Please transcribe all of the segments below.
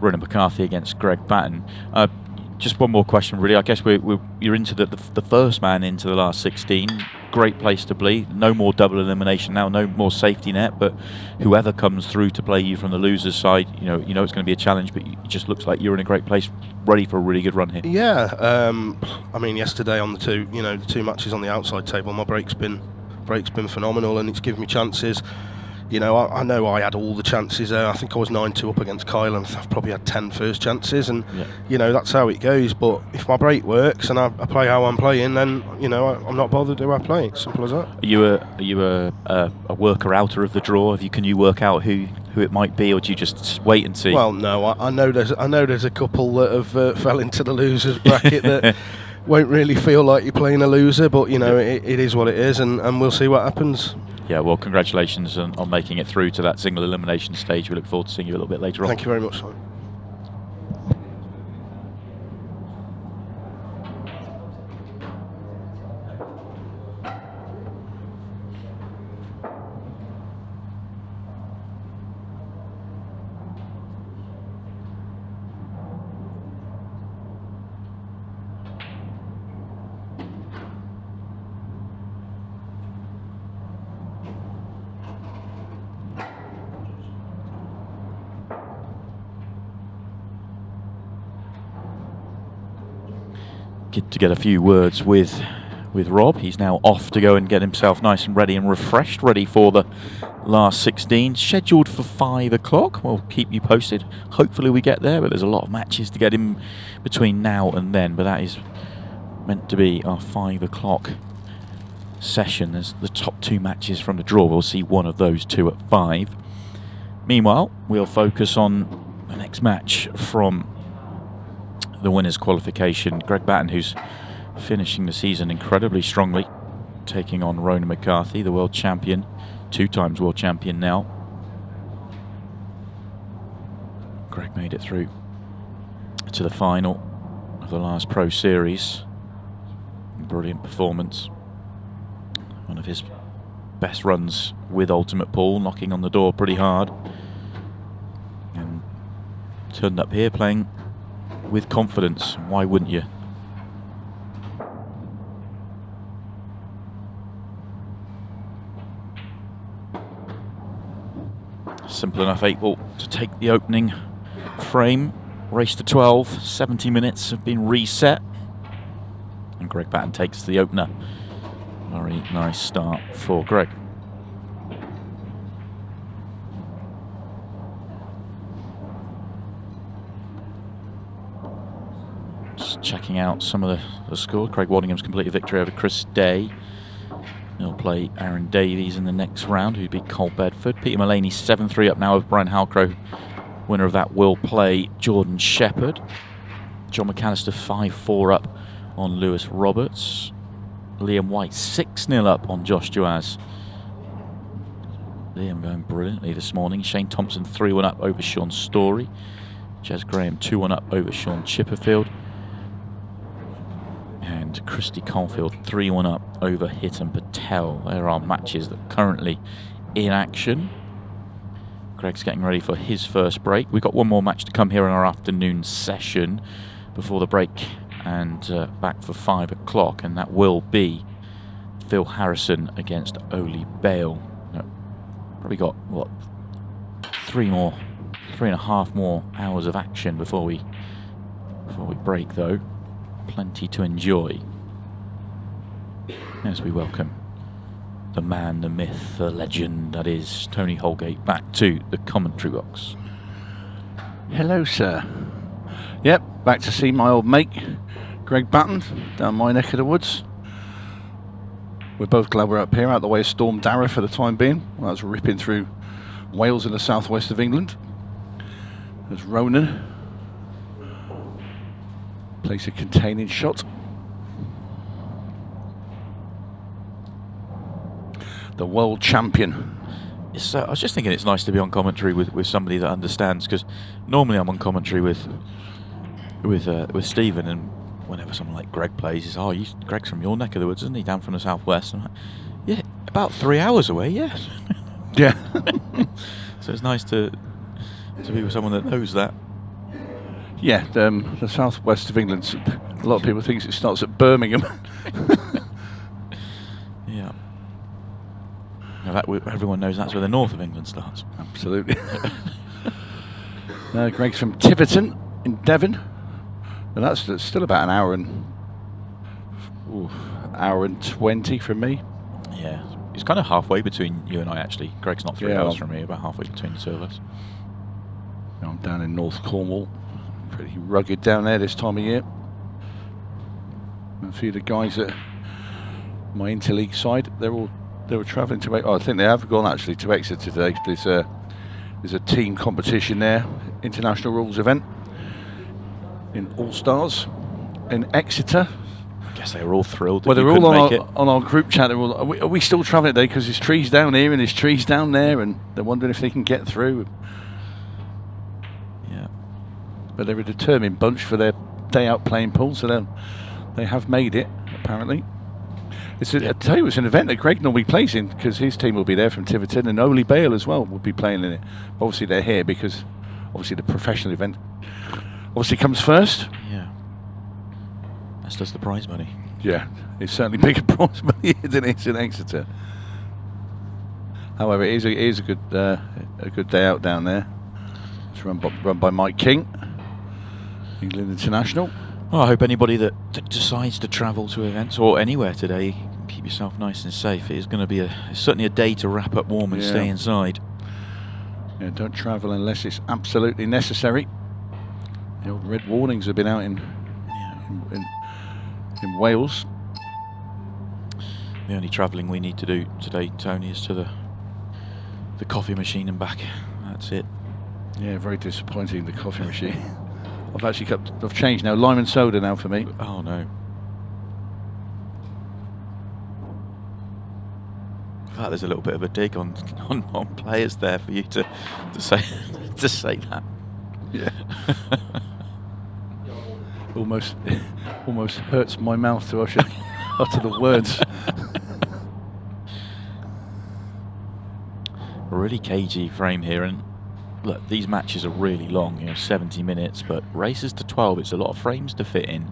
Ronan McCarthy against Greg Batten. Just one more question, really. I guess you're into the first man into the last 16. Great place to be. No more double elimination now. No more safety net. But whoever comes through to play you from the losers' side, you know it's going to be a challenge. But it just looks like you're in a great place, ready for a really good run here. Yeah. I mean, yesterday on the two matches on the outside table, my break's been phenomenal, and it's given me chances. I know I had all the chances there. I think I was 9-2 up against Kyle, and I've probably had 10 first chances, and that's how it goes. But if my break works and I play how I'm playing, then I'm not bothered who I play. It's simple as that. Are you a worker outer of the draw? Can you work out who it might be, or do you just wait and see? Well, no, I know there's a couple that have fell into the losers bracket that won't really feel like you're playing a loser, but it is what it is, and we'll see what happens. Yeah, well, congratulations on making it through to that single elimination stage. We look forward to seeing you a little bit later on. Thank you very much, Simon. To get a few words with Rob. He's now off to go and get himself nice and ready and refreshed, ready for the last 16, scheduled for 5 o'clock. We'll keep you posted. Hopefully we get there, but there's a lot of matches to get in between now and then, but that is meant to be our 5 o'clock session. There's the top 2 matches from the draw. We'll see one of those 2 at 5. Meanwhile, we'll focus on the next match from the winners' qualification. Greg Batten, who's finishing the season incredibly strongly, taking on Ronan McCarthy, the world champion, 2 times world champion now. Greg made it through to the final of the last Pro Series. Brilliant performance. One of his best runs with Ultimate Pool, knocking on the door pretty hard. And turned up here playing with confidence. Why wouldn't you? Simple enough 8-ball to take the opening frame. Race to 12. 70 minutes have been reset. And Greg Batten takes the opener. Very nice start for Greg. Just checking out some of the score. Craig Waddingham's completed victory over Chris Day. He'll play Aaron Davies in the next round, who beat Cole Bedford. Peter Mullaney 7-3 up now with Brian Halcrow. Winner of that will play Jordan Shepherd. John McAllister 5-4 up on Lewis Roberts. Liam White 6-0 up on Josh Duaz. Liam going brilliantly this morning. Shane Thompson 3-1 up over Sean Story. Jez Graham 2-1 up over Sean Chipperfield. And Christy Caulfield 3-1 up over Hitam Patel. There are matches that are currently in action. Greg's getting ready for his first break. We've got one more match to come here in our afternoon session before the break, and back for 5 o'clock, and that will be Phil Harrison against Oli Bale. No, probably got, what, 3.5 more hours of action before we break, though. Plenty to enjoy as we welcome the man, the myth, the legend that is Tony Holgate back to the commentary box. Hello, sir. Yep, back to see my old mate Greg Batten down my neck of the woods. We're both glad we're up here, out the way of Storm Darragh for the time being. Well, that's ripping through Wales in the southwest of England. There's Ronan. Place a containing shot. The world champion. I was just thinking it's nice to be on commentary with somebody that understands, because normally I'm on commentary with Stephen, and whenever someone like Greg plays, he's, Greg's from your neck of the woods, isn't he? Down from the southwest. I'm like, yeah, about 3 hours away, yes. Yeah. So it's nice to be with someone that knows that. Yeah, the southwest of England. A lot of people think it starts at Birmingham. Yeah. Now everyone knows that's where the north of England starts. Absolutely. Greg's from Tiverton in Devon, and that's still about an hour and 20 from me. Yeah, it's kind of halfway between you and I actually. Greg's not 3 hours from me, about halfway between the two of us. I'm down in North Cornwall, pretty rugged down there this time of year. A few of the guys at my interleague side, they were travelling to. I think they have gone actually to Exeter today. There's a team competition there, international rules event in All Stars in Exeter. I guess they were all thrilled. Well, they're all on our group chat. They're all, are we still travelling today? Because there's trees down here and there's trees down there, and they're wondering if they can get through. Yeah. But they're a determined bunch for their day out playing pool, so they have made it, apparently. I tell you, it's an event that Greg normally plays in, because his team will be there from Tiverton, and Oli Bale as well will be playing in it. Obviously they're here because obviously the professional event obviously comes first. Yeah. As does the prize money. Yeah, it's certainly bigger prize money than it is in Exeter. However, it is a good day out down there. It's run by Mike King, England International. Well, I hope anybody that decides to travel to events or anywhere today, keep yourself nice and safe. It is going to be certainly a day to wrap up warm and stay inside. Yeah, don't travel unless it's absolutely necessary. The old red warnings have been out in Wales. The only travelling we need to do today, Tony, is to the coffee machine and back. That's it. Yeah, very disappointing, the coffee machine. I've changed now. Lime and soda now for me. Oh no. I thought there's a little bit of a dig on players there for you to say to say that. Yeah. almost hurts my mouth to utter the words. A really cagey frame here, and look, these matches are really long, 70 minutes, but races to 12, it's a lot of frames to fit in,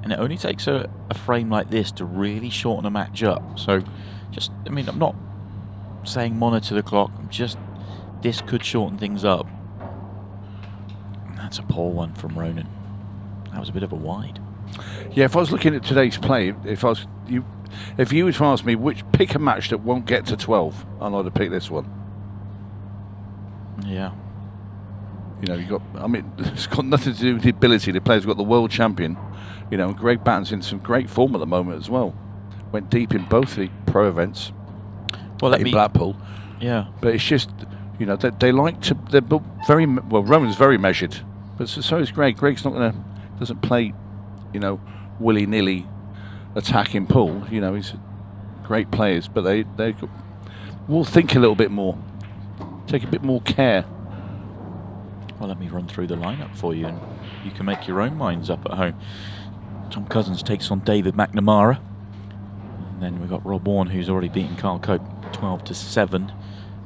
and it only takes a frame like this to really shorten a match up. So I'm not saying monitor the clock, this could shorten things up. And that's a poor one from Ronan. That was a bit of a wide. Yeah, if I was looking at today's play, if you were to ask me pick a match that won't get to 12, I'd like to pick this one. Yeah. It's got nothing to do with the ability. The player's got the world champion. Greg Batten's in some great form at the moment as well. Went deep in both the pro events. Well, in Blackpool. Yeah. But it's just, they like to. They're very well. Roman's very measured, but so is Greg. Greg's doesn't play, willy nilly attacking pool. He's great players, but they will think a little bit more, take a bit more care. Well, let me run through the lineup for you, and you can make your own minds up at home. Tom Cousins takes on David McNamara. And then we've got Rob Warren, who's already beaten Carl Cope 12-7.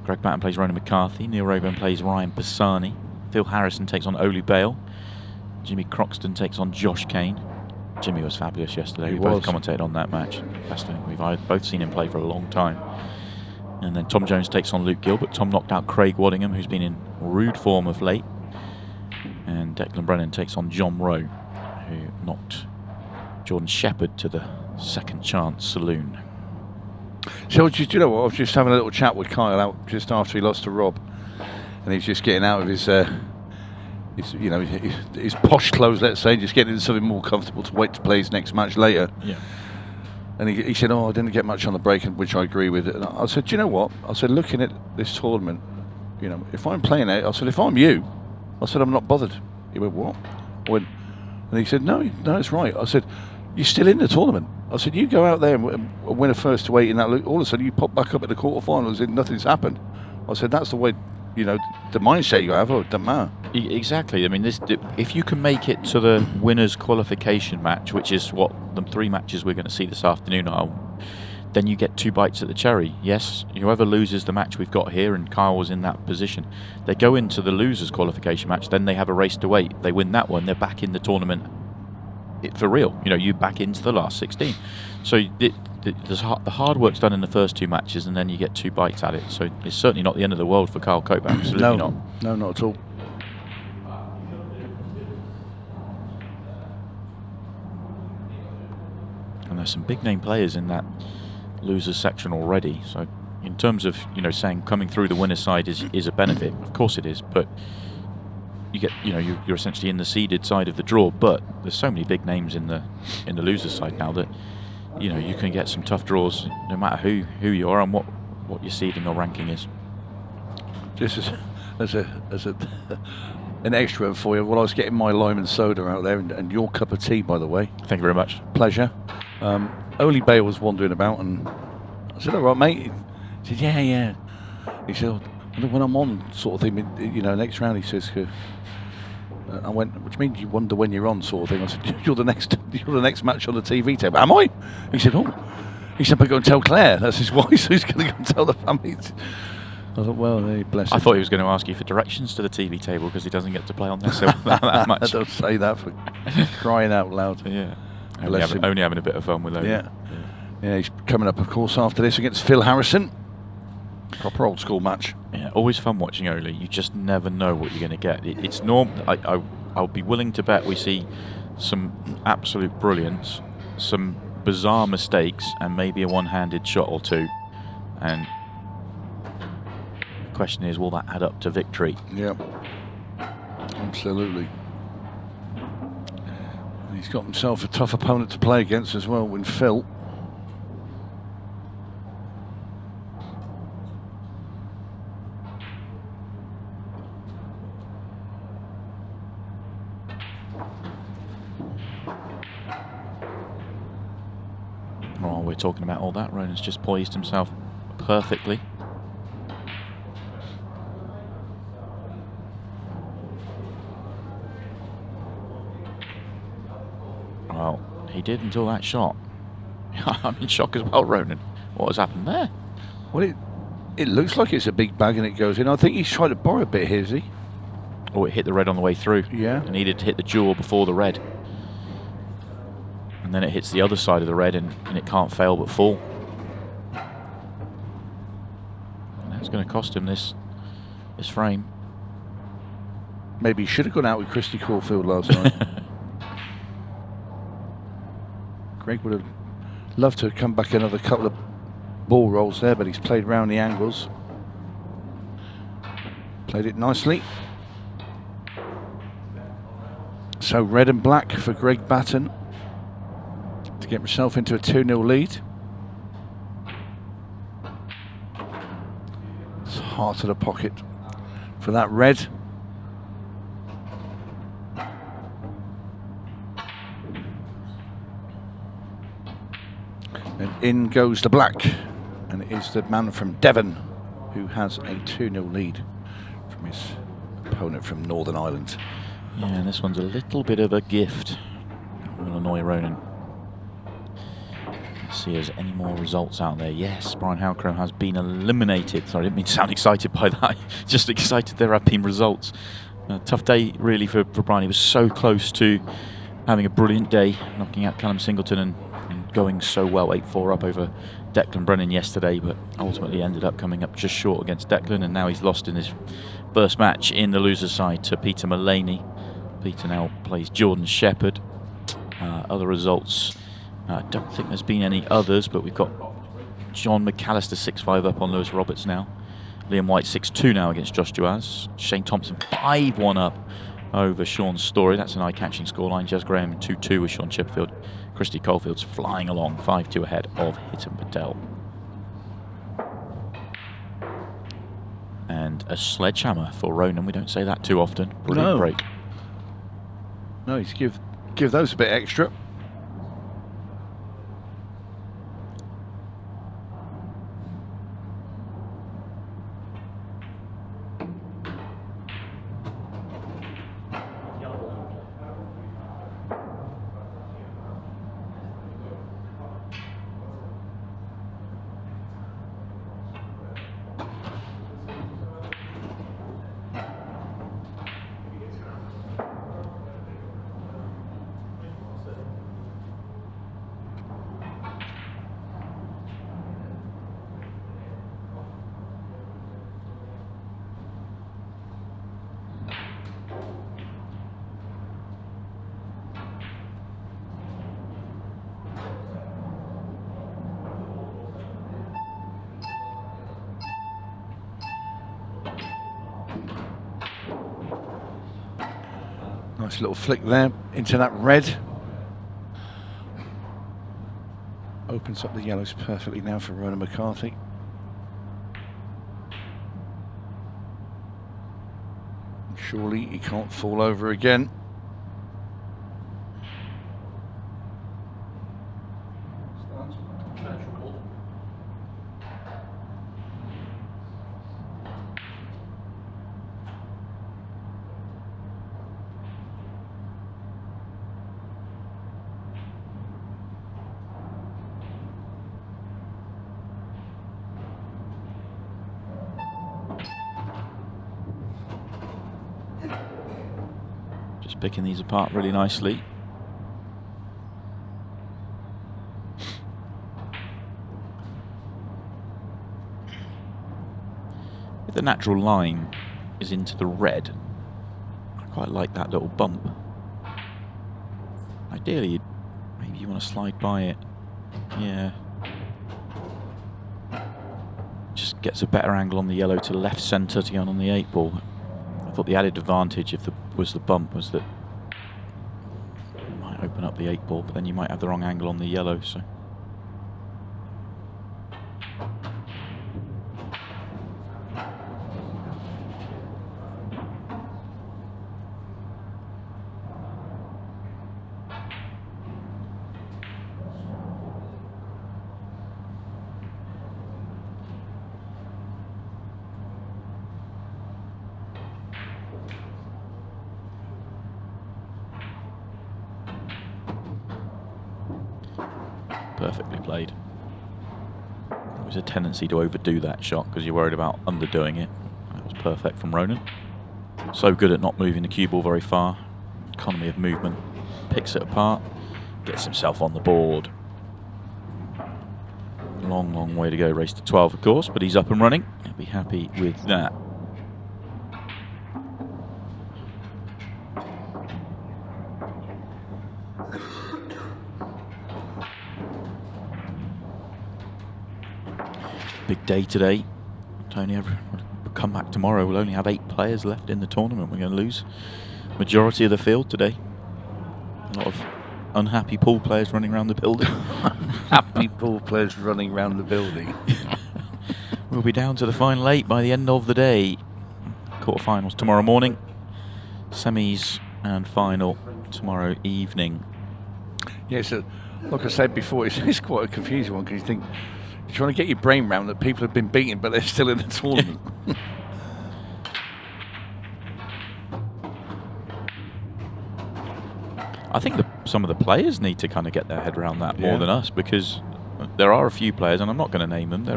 Greg Batten plays Ronan Mccarthy. Neil Rayburn plays Ryan Pisani. Phil Harrison takes on Olu Bale. Jimmy Croxton takes on Josh Kane. Jimmy was fabulous yesterday. We both commentated on that match. Best thing we've both seen him play for a long time. And then Tom Jones takes on Luke Gilbert. Tom knocked out Craig Waddingham, who's been in rude form of late. And Declan Brennan takes on John Rowe, who knocked Jordan Shepherd to the second chance saloon. So, do you know what? I was just having a little chat with Kyle out just after he lost to Rob, and he's just getting out of his posh clothes, let's say, just getting into something more comfortable to wait to play his next match later. Yeah. And he said, I didn't get much on the break, which I agree with. And I said, do you know what? I said, looking at this tournament, if I'm playing it, I said, if I'm you, I said, I'm not bothered. He went, what? And he said, no, it's right. I said, you're still in the tournament. I said, you go out there and win a first to 8 in that. All of a sudden, you pop back up at the quarterfinals and nothing's happened. I said, that's the way, the mindset you have. It doesn't matter. Exactly. I mean, if you can make it to the winners' qualification match, which is what the 3 matches we're going to see this afternoon are, then you get 2 bites at the cherry. Yes, whoever loses the match we've got here, and Kyle was in that position, they go into the losers qualification match, then they have a race to wait. They win that one, they're back in the tournament for real. You back into the last 16. So the hard work's done in the first 2 matches, and then you get 2 bites at it. So it's certainly not the end of the world for Kyle Cope. Absolutely not. No, not at all. And there's some big name players in that losers section already. So in terms of saying coming through the winner's side is a benefit, of course it is. But you get you're essentially in the seeded side of the draw. But there's so many big names in the losers side now that you can get some tough draws no matter who you are and what your seeding or ranking is. Just as an extra for you, while I was getting my lime and soda out there, and your cup of tea, by the way. Thank you very much. Pleasure. Oli Bay was wandering about, and I said, "All right, mate." He said, "Yeah." He said, "When I'm on, sort of thing, next round." He says, I went, "Which means you wonder when you're on, sort of thing." I said, "You're the next match on the TV table." "Am I?" He said, "Oh." He said, "But go and tell Claire." That's his wife, so he's going to go and tell the family. I thought, well, bless him. I thought he was going to ask you for directions to the TV table because he doesn't get to play on there so that much. Don't say that, for crying out loud. Yeah. Only having a bit of fun with Oli. Yeah, he's coming up, of course, after this against Phil Harrison. Proper old school match. Yeah, always fun watching Oli. You just never know what you're going to get. It's normal. I'll be willing to bet we see some absolute brilliance, some bizarre mistakes, and maybe a one-handed shot or two. And the question is, will that add up to victory? Yeah, absolutely. And he's got himself a tough opponent to play against as well, with Phil. While we're talking about all that, Ronan's just poised himself perfectly. Well, he did until that shot. I'm in shock as well, Ronan. What has happened there? Well, it looks like it's a big bag and it goes in. I think he's trying to borrow a bit here, is he? Oh, it hit the red on the way through. Yeah. It needed to hit the jaw before the red. And then it hits the other side of the red and it can't fail but fall. And that's going to cost him this frame. Maybe he should have gone out with Christy Caulfield last night. Greg would have loved to have come back another couple of ball rolls there, but he's played round the angles. Played it nicely. So red and black for Greg Batten to get himself into a 2-0 lead. It's heart of the pocket for that red. And in goes the black, and it is the man from Devon who has a 2-0 lead from his opponent from Northern Ireland. Yeah, and this one's a little bit of a gift. Will annoy Ronan. Let's see if there's any more results out there. Yes, Brian Halcrow has been eliminated. Sorry, I didn't mean to sound excited by that. Just excited there have been results. A tough day really for Brian. He was so close to having a brilliant day, knocking out Callum Singleton and going so well, 8-4 up over Declan Brennan yesterday, but ultimately ended up coming up just short against Declan, and now he's lost in his first match in the loser's side to Peter Mullaney. Peter now plays Jordan Shepherd. Other results, I don't think there's been any others, but we've got John McAllister 6-5 up on Lewis Roberts now. Liam White 6-2 now against Josh Duaz. Shane Thompson 5-1 up over Sean Story. That's an eye-catching scoreline. Jez Graham 2-2 with Sean Chipperfield. Christy Caulfield's flying along 5-2 ahead of Hitam Patel. And a sledgehammer for Ronan. We don't say that too often. Brilliant break. No, he's give those a bit extra. Nice little flick there into that red. Opens up the yellows perfectly now for Ronan McCarthy. Surely he can't fall over again. Just picking these apart really nicely. If the natural line is into the red, I quite like that little bump. Ideally, maybe you want to slide by it. Yeah. Just gets a better angle on the yellow to left centre to go on the 8 ball. I thought the added advantage if was the bump was that you might open up the 8 ball, but then you might have the wrong angle on the yellow. So. Perfectly played. There was a tendency to overdo that shot because you're worried about underdoing it. That was perfect from Ronan. So good at not moving the cue ball very far. Economy of movement. Picks it apart. Gets himself on the board. Long, long way to go. Race to 12, of course, but he's up and running. He'll be happy with that. Big day today. Tony, we'll come back tomorrow. We'll only have 8 players left in the tournament. We're going to lose majority of the field today. A lot of unhappy pool players running around the building. Happy pool players running around the building. We'll be down to the final 8 by the end of the day. Quarterfinals tomorrow morning. Semis and final tomorrow evening. Yeah, so like I said before, it's quite a confusing one because you think you're trying to get your brain round that people have been beaten, but they're still in the tournament. I think some of the players need to kind of get their head around that more than us, because there are a few players, and I'm not going to name them.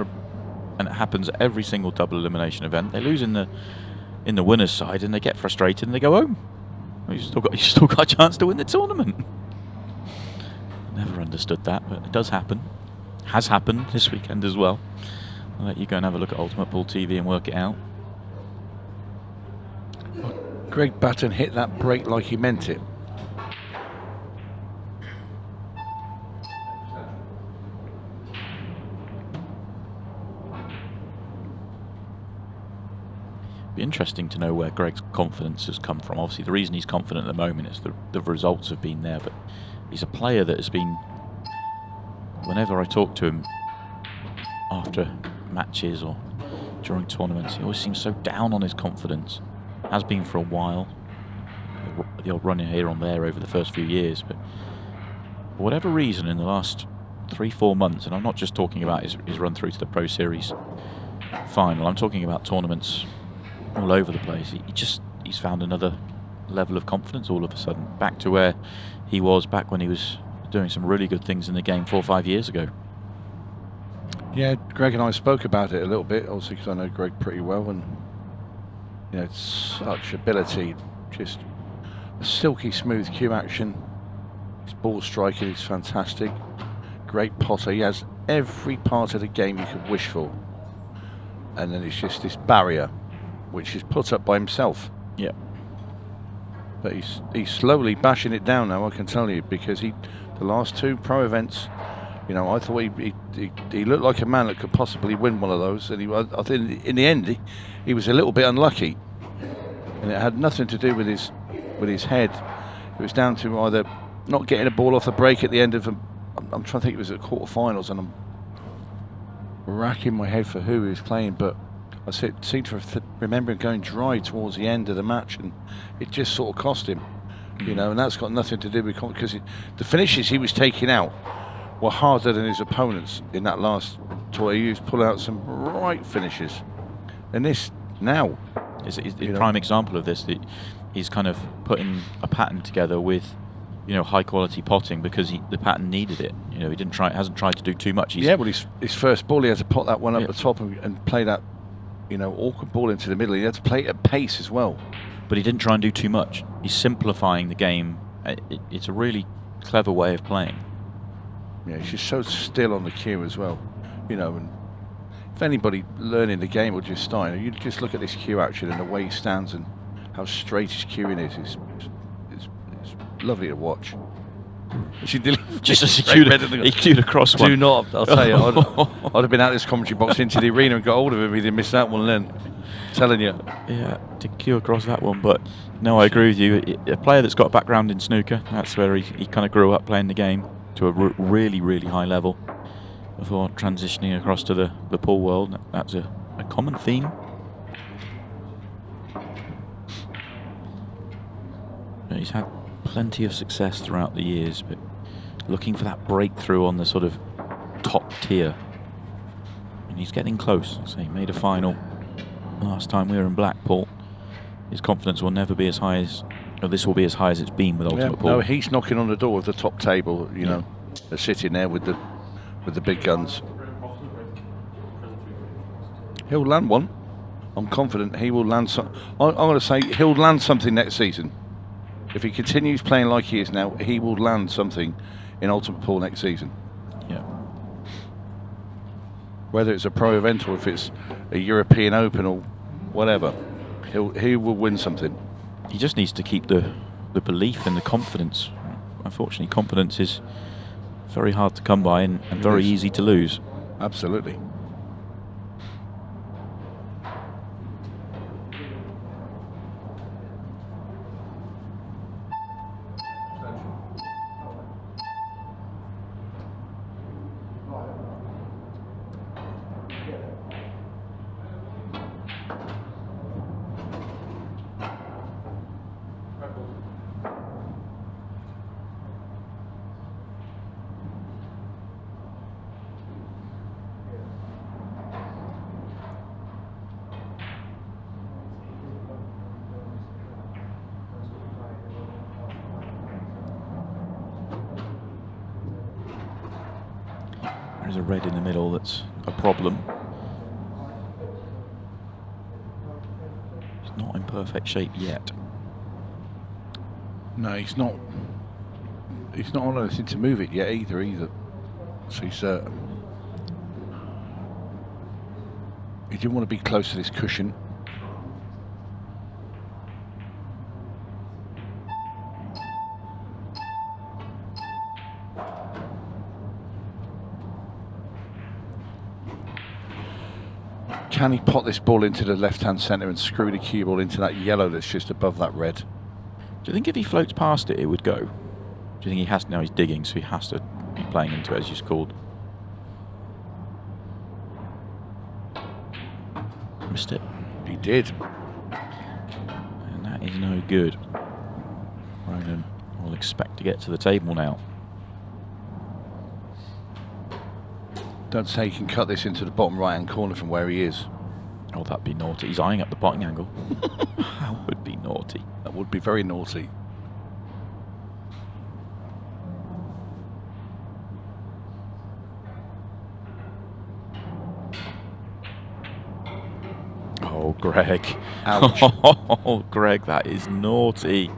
And it happens at every single double elimination event. They lose in the winners' side, and they get frustrated and they go home. You've still got a chance to win the tournament. Never understood that, but it does happen. Has happened this weekend as well. I'll let you go and have a look at Ultimate Pool TV and work it out. Greg Batten hit that break like he meant it. Be interesting to know where Greg's confidence has come from. Obviously, the reason he's confident at the moment is the results have been there, but he's a player that has been, whenever I talk to him after matches or during tournaments, he always seems so down on his confidence. Has been for a while. The odd run here and there over the first few years, but for whatever reason in the last 3-4 months, and I'm not just talking about his run through to the Pro Series final, I'm talking about tournaments all over the place. He's found another level of confidence all of a sudden, back to where he was back when he was doing some really good things in the game 4 or 5 years ago. Yeah, Greg and I spoke about it a little bit, obviously, because I know Greg pretty well, and you know, it's such ability, just a silky smooth cue action. His ball striking is fantastic. Great potter. He has every part of the game you could wish for, and then it's just this barrier which is put up by himself. Yeah. But he's slowly bashing it down now, I can tell you, because the last 2 pro events, you know, I thought he looked like a man that could possibly win one of those, and I think in the end he was a little bit unlucky, and it had nothing to do with his with his head. It was down to either not getting a ball off the break at the end of I'm trying to think it was at quarterfinals, and I'm racking my head for who he was playing, but I seem to remember him going dry towards the end of the match, and it just sort of cost him, you know, and that's got nothing to do with because the finishes he was taking out were harder than his opponents in that last tour. He was pulling out some right finishes, and this now is a prime example of this. That he's kind of putting a pattern together with, you know, high quality potting because the pattern needed it. You know, he hasn't tried to do too much. Well, his first ball, he had to pot that one up the top and play that, you know, awkward ball into the middle. He had to play it at pace as well. But he didn't try and do too much. He's simplifying the game. It's a really clever way of playing. Yeah, he's just so still on the cue as well, you know. And if anybody learning the game or just starting, you just look at this cue action and the way he stands and how straight his cueing is. It's lovely to watch. Just as he cued across one. Do not, I'll tell you, I'd have been out of this commentary box into the arena and got hold of him if he'd missed that one then. I'm telling you. Yeah, to cue across that one, but no, I agree with you. A player that's got a background in snooker, that's where he kind of grew up playing the game to a really, really high level before transitioning across to the pool world. That's a common theme. He's had plenty of success throughout the years, but looking for that breakthrough on the sort of top tier. And he's getting close. So he made a final last time we were in Blackpool. His confidence will never be as high as, or this will be as high as it's been with Ultimate Pool. No, he's knocking on the door of the top table, you know. They're sitting there with the big guns. He'll land one. I'm confident he will land some. I'm going to say he'll land something next season. If he continues playing like he is now, he will land something in Ultimate Pool next season. Yeah. Whether it's a pro event or if it's a European Open or whatever, he will win something. He just needs to keep the belief and the confidence. Unfortunately, confidence is very hard to come by and very easy to lose. Absolutely. There's a red in the middle that's a problem. He's not in perfect shape yet. No, he's not. He's not on anything to move it yet either. So he didn't want to be close to this cushion. Can he pot this ball into the left-hand centre and screw the cue ball into that yellow that's just above that red? Do you think if he floats past it, it would go? Do you think he has to? Now he's digging, so he has to be playing into it, as you called. Missed it. He did. And that is no good. Ronan will expect to get to the table now. Don't say he can cut this into the bottom right-hand corner from where he is. Oh, that'd be naughty. He's eyeing up the potting angle. That would be naughty. That would be very naughty. Oh, Greg. Ouch. Oh, Greg, that is naughty.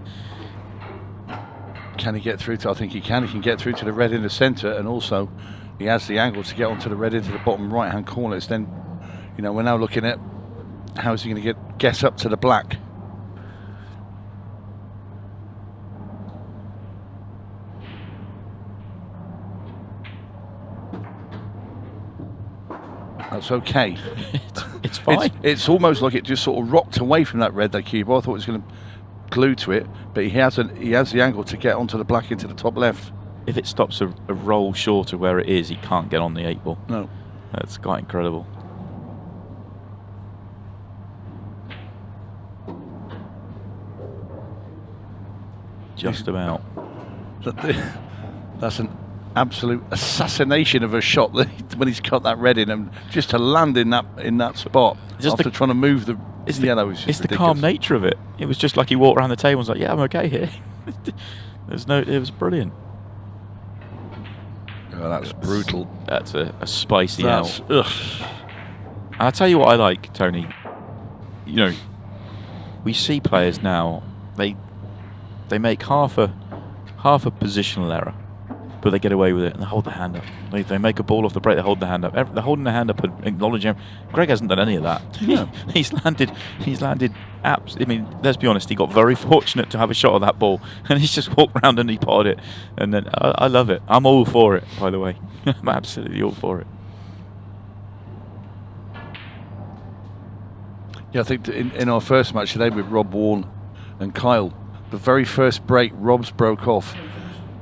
Can he get through to? I think he can. He can get through to the red in the centre, and also he has the angle to get onto the red into the bottom right-hand corner. It's then, you know, we're now looking at how is he going to get up to the black. That's okay. It's fine. It's almost like it just sort of rocked away from that red, that cue ball. I thought it was going to glued to it, but he has the angle to get onto the black into the top left. If it stops a roll short of where it is, he can't get on the 8 ball. No. That's quite incredible. Just about. That's an absolute assassination of a shot when he's got that red in, and just to land in that spot after trying to move the yellow is just it's ridiculous. The calm nature of it. It was just like he walked around the table and was like, yeah, I'm okay here. It was brilliant. Oh, that's brutal. That's a spicy L. Ugh. And I'll tell you what I like, Tony. You know, we see players now, they make half a positional error, but they get away with it and they hold the hand up. They make a ball off the break, they hold the hand up. They're holding the hand up and acknowledging him. Greg hasn't done any of that. No. He's landed I mean, let's be honest, he got very fortunate to have a shot of that ball, and he's just walked around and he potted it. And then I love it. I'm all for it, by the way. I'm absolutely all for it. Yeah, I think in our first match today with Rob Warren and Kyle, the very first break, Rob's broke off,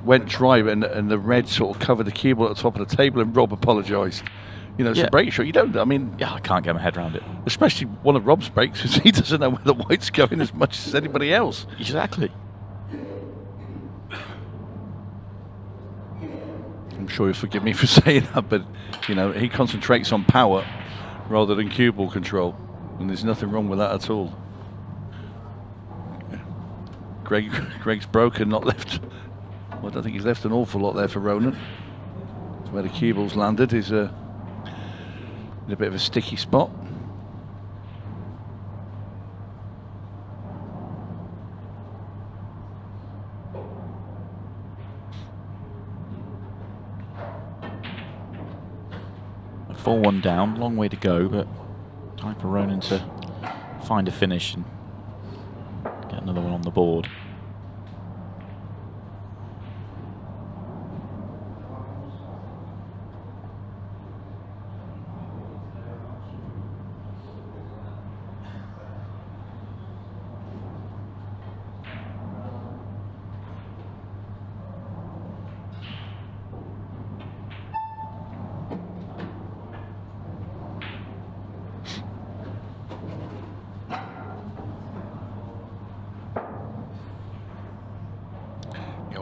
went dry, and the red sort of covered the cue ball at the top of the table, and Rob apologised. You know, it's a break shot. You don't, I mean... Yeah, I can't get my head around it. Especially one of Rob's breaks, because he doesn't know where the white's going as much as anybody else. Exactly. I'm sure you'll forgive me for saying that, but, you know, he concentrates on power rather than cue ball control, and there's nothing wrong with that at all. Greg's broken, not left. Well, I don't think he's left an awful lot there for Ronan. Where the cue ball's landed is in a bit of a sticky spot. A 4-1 down, long way to go, but time for Ronan to find a finish and get another one on the board.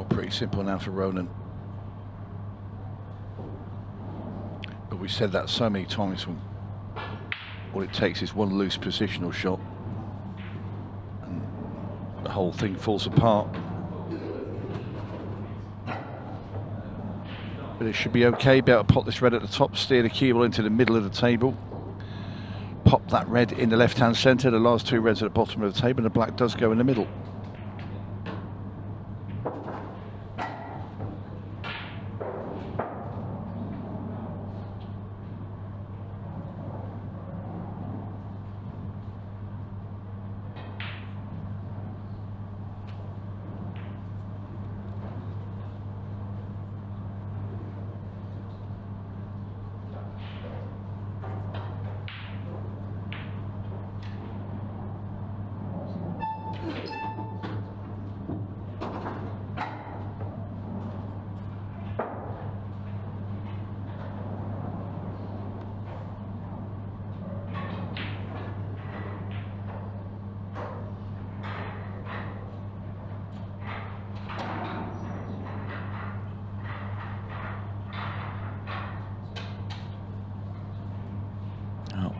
Pretty simple now for Ronan. But we said that so many times, when all it takes is one loose positional shot and the whole thing falls apart. But it should be okay. Be able to pop this red at the top, steer the cue ball into the middle of the table, pop that red in the left hand centre, the last two reds at the bottom of the table, and the black does go in the middle.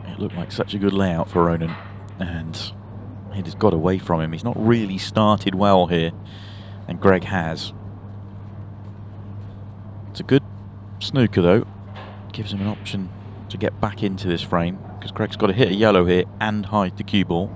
It looked like such a good layout for Ronan, and it has got away from him. He's not really started well here, and Greg has. It's a good snooker though. Gives him an option to get back into this frame, because Greg's got to hit a yellow here and hide the cue ball.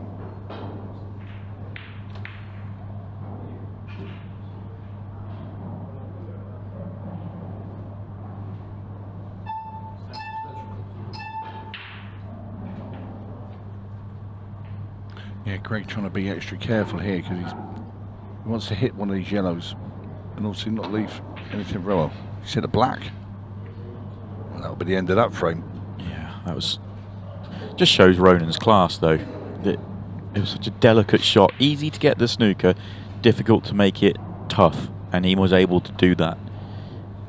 Yeah, Greg trying to be extra careful here, because he wants to hit one of these yellows and also not leave anything well. He's hit a black. Well, that'll be the end of that frame. Yeah, that was just shows Ronan's class though. That It was such a delicate shot. Easy to get the snooker, difficult to make it tough. And he was able to do that.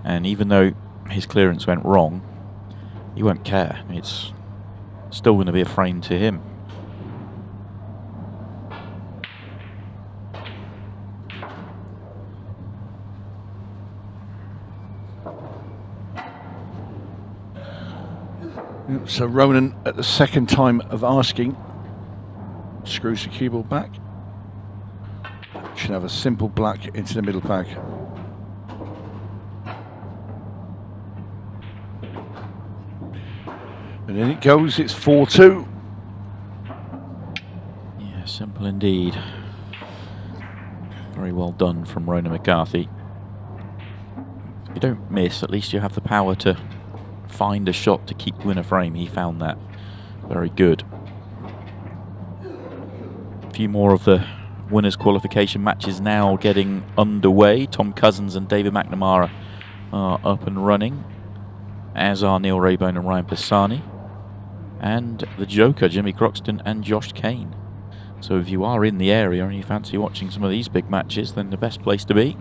And even though his clearance went wrong, he won't care. It's still going to be a frame to him. So Ronan, at the second time of asking, screws the cue ball back. Should have a simple black into the middle pack. And in it goes, it's 4-2. Yeah, simple indeed. Very well done from Ronan McCarthy. If you don't miss, at least you have the power to find a shot to keep you in a frame. He found that very good. A few more of the winners' qualification matches now getting underway. Tom Cousins and David McNamara are up and running, as are Neil Raybone and Ryan Pisani, and the Joker, Jimmy Croxton and Josh Kane. So if you are in the area and you fancy watching some of these big matches, then the best place to be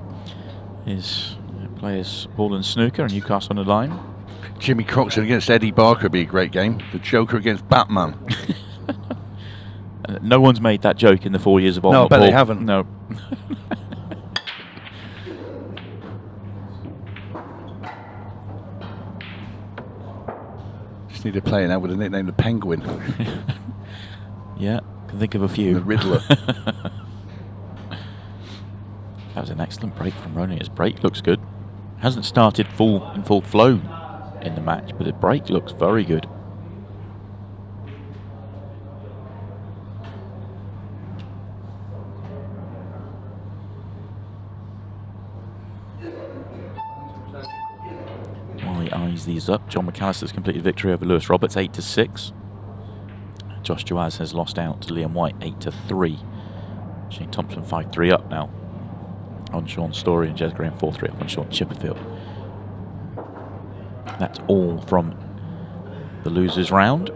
is players Paul and Snooker and Newcastle on the line. Jimmy Croxton against Eddie Barker would be a great game. The Joker against Batman. No one's made that joke in the 4 years of No, I bet they haven't. No. Just need to play now with a nickname, the Penguin. Yeah, can think of a few. The Riddler. That was an excellent break from Ronan. His break looks good. Hasn't started in full flow in the match, but the break looks very good. While he eyes these up, John McAllister's completed victory over Lewis Roberts, 8-6. Josh Joaz has lost out to Liam White, 8-3. Shane Thompson 5-3 up now on Sean Story, and Jez Graham 4-3 up on Sean Chipperfield. That's all from the losers round.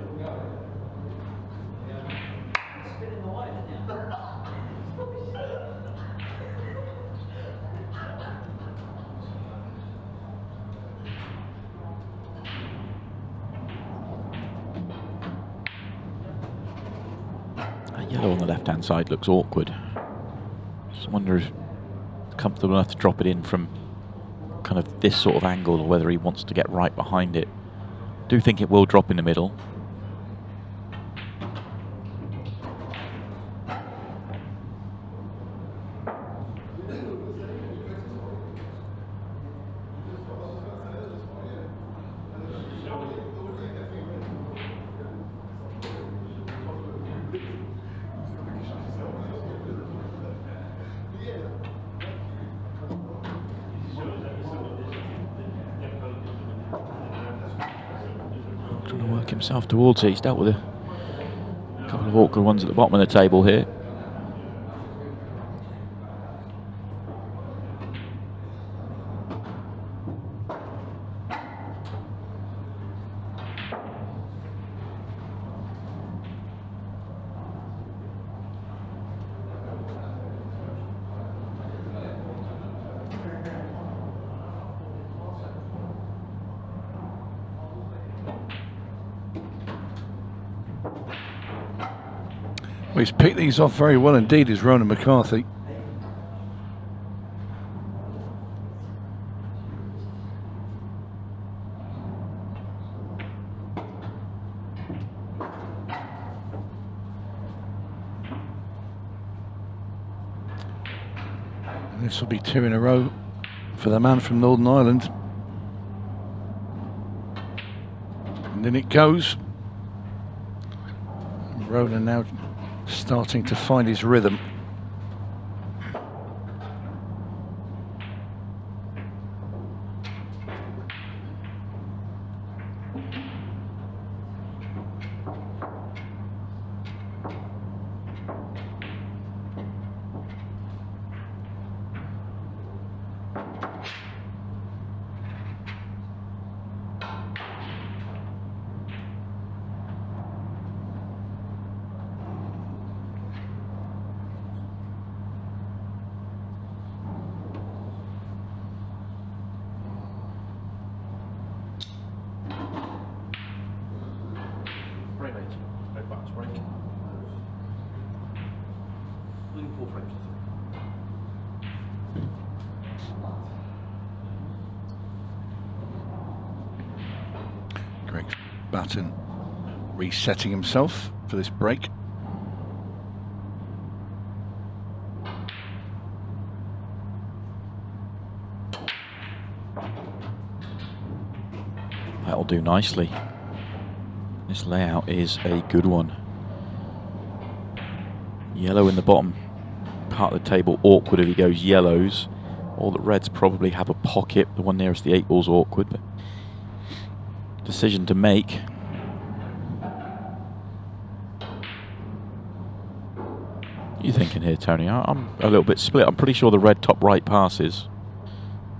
That yellow on the left-hand side looks awkward. Just wonder if it's comfortable enough to drop it in from kind of this sort of angle, or whether he wants to get right behind it. Do think it will drop in the middle. Trying to work himself towards it. He's dealt with a couple of awkward ones at the bottom of the table here. Well, he's picked these off very well indeed, is Ronan McCarthy. And this will be 2 in a row for the man from Northern Ireland. And then it goes. Ronan now starting to find his rhythm. Greg Batten resetting himself for this break. That'll do nicely. This layout is a good one. Yellow in the bottom part of the table, awkward if he goes yellows. All the reds probably have a pocket. The one nearest the 8 ball's awkward, but decision to make. What are you thinking here, Tony? I'm a little bit split. I'm pretty sure the red top right passes.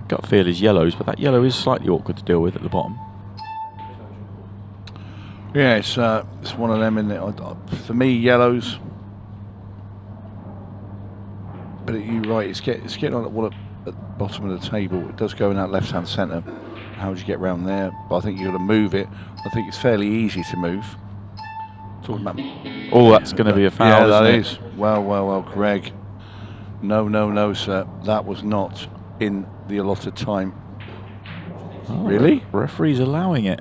Gut feel is yellows, but that yellow is slightly awkward to deal with at the bottom. Yeah, it's one of them, isn't it? For me, yellows. But you're right, it's getting on at the bottom of the table. It does go in that left-hand centre. How would you get around there? But I think you've got to move it. I think it's fairly easy to move. Talking about. Oh, that's going to be a foul. Yeah, that isn't is. Well, Greg. No, sir. That was not in the allotted time. Oh, really? Referee's allowing it.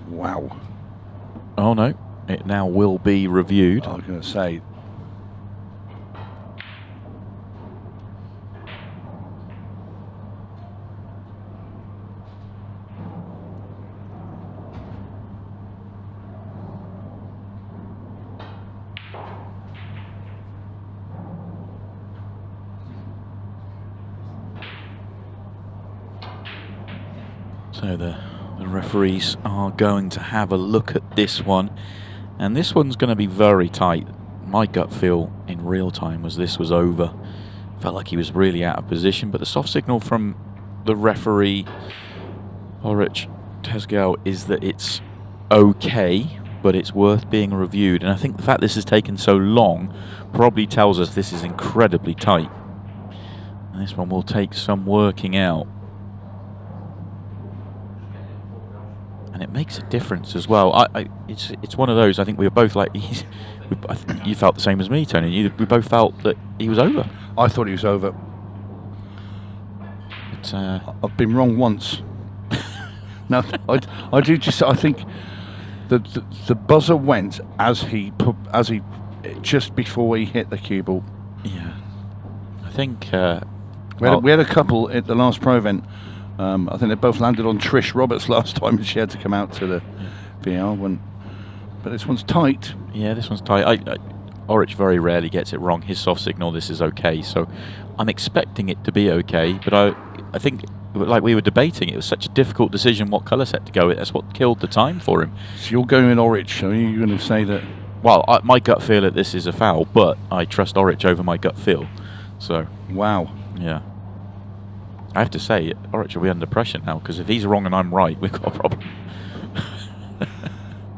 Wow. Oh no, it now will be reviewed. I was going to say. So the referees are going to have a look at this one, and this one's going to be very tight. My gut feel in real time was this was over. Felt like he was really out of position, but the soft signal from the referee, Ulrich Tesgau, is that it's okay, but it's worth being reviewed. And I think the fact this has taken so long probably tells us this is incredibly tight. And this one will take some working out. And it makes a difference as well. It's one of those. I think we were both like, you felt the same as me, Tony. We both felt that he was over. I thought he was over. But, I've been wrong once. No, I do just. I think the buzzer went as he just before he hit the cue ball. Yeah, I think we had a couple at the last pro event. I think they both landed on Trish Roberts last time, and she had to come out to the VR one. But this one's tight. Yeah, this one's tight. Ulrich very rarely gets it wrong. His soft signal, this is okay. So I'm expecting it to be okay. But I think, like we were debating, it was such a difficult decision what colour set to go with. That's what killed the time for him. So you're going with Ulrich. Are you going to say that? Well, my gut feel that this is a foul, but I trust Ulrich over my gut feel. So. Wow. Yeah. I have to say, Ulrich will be under pressure now, because if he's wrong and I'm right, we've got a problem.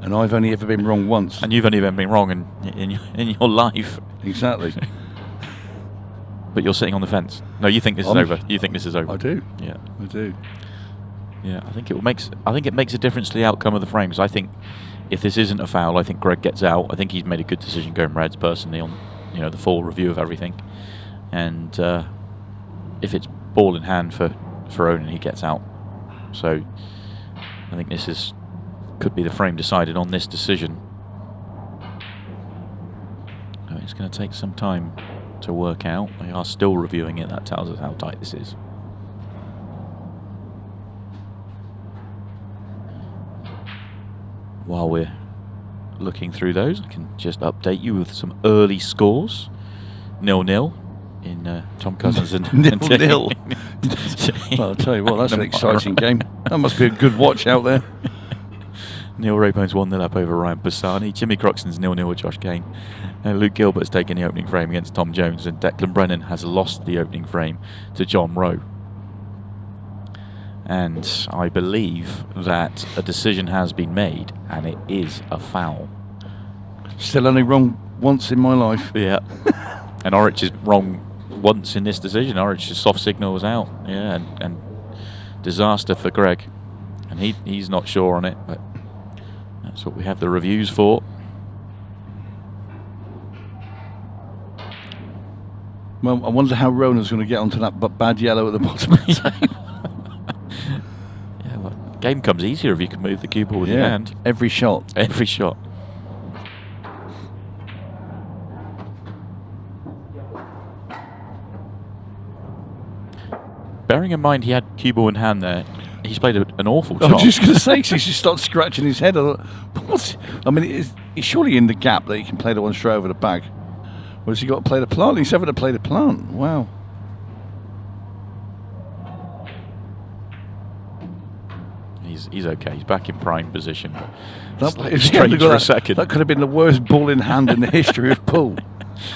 And I've only ever been wrong once. And you've only ever been wrong in your life. Exactly. But you're sitting on the fence. No, you think this is over. You think this is over. I do. Yeah. I do. Yeah, I think it makes a difference to the outcome of the frames. I think if this isn't a foul, I think Greg gets out. I think he's made a good decision going reds personally on the full review of everything. And if it's ball in hand for Ronan, he gets out. So I think this could be the frame decided on this decision. It's going to take some time to work out. They are still reviewing it. That tells us how tight this is. While we're looking through those, I can just update you with some early scores. 0-0 in Tom Cousins and 0-0. Well, I'll tell you what, that's an exciting game. That must be a good watch out there. Neil Raybone's 1-0 up over Ryan Bassani. Jimmy Croxton's 0-0 with Josh Kane. Luke Gilbert's taken the opening frame against Tom Jones, and Declan Brennan has lost the opening frame to John Rowe. And I believe that a decision has been made, and it is a foul. Still only wrong once in my life. Yeah. And Ulrich is wrong once in this decision. Ulrich's soft signal was out. Yeah, and disaster for Greg. And he's not sure on it, but that's what we have the reviews for. Well, I wonder how Ronan's going to get onto that bad yellow at the bottom of the table. Yeah, well, Game comes easier if you can move the cue ball with your hand. Every shot. Every shot. Bearing in mind he had cue ball in hand there, he's played an awful shot. I was just going to say, so he just started scratching his head. I mean, he's surely in the gap that he can play the one straight over the bag. Or has he got to play the plant? He's having to play the plant. Wow. He's okay. He's back in prime position. That, strange for a second. That could have been the worst ball in hand in the history of pool.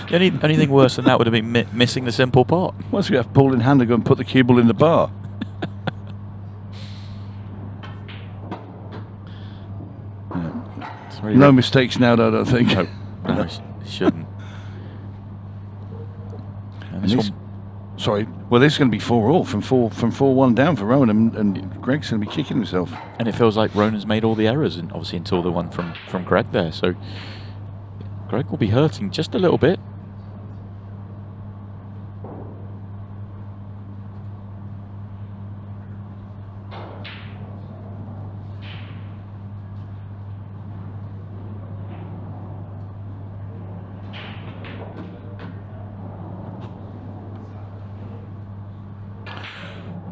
Anything worse than that would have been missing the simple pot. Once we have ball in hand and go and put the cue ball in the bar. No mistakes now, though, I don't think. No, he shouldn't. And this one, sorry. Well, this is going to be 4-all from 4-1 down for Ronan, and Greg's going to be kicking himself. and it feels like Ronan's made all the errors, and obviously until the one from Greg there. So Greg will be hurting just a little bit.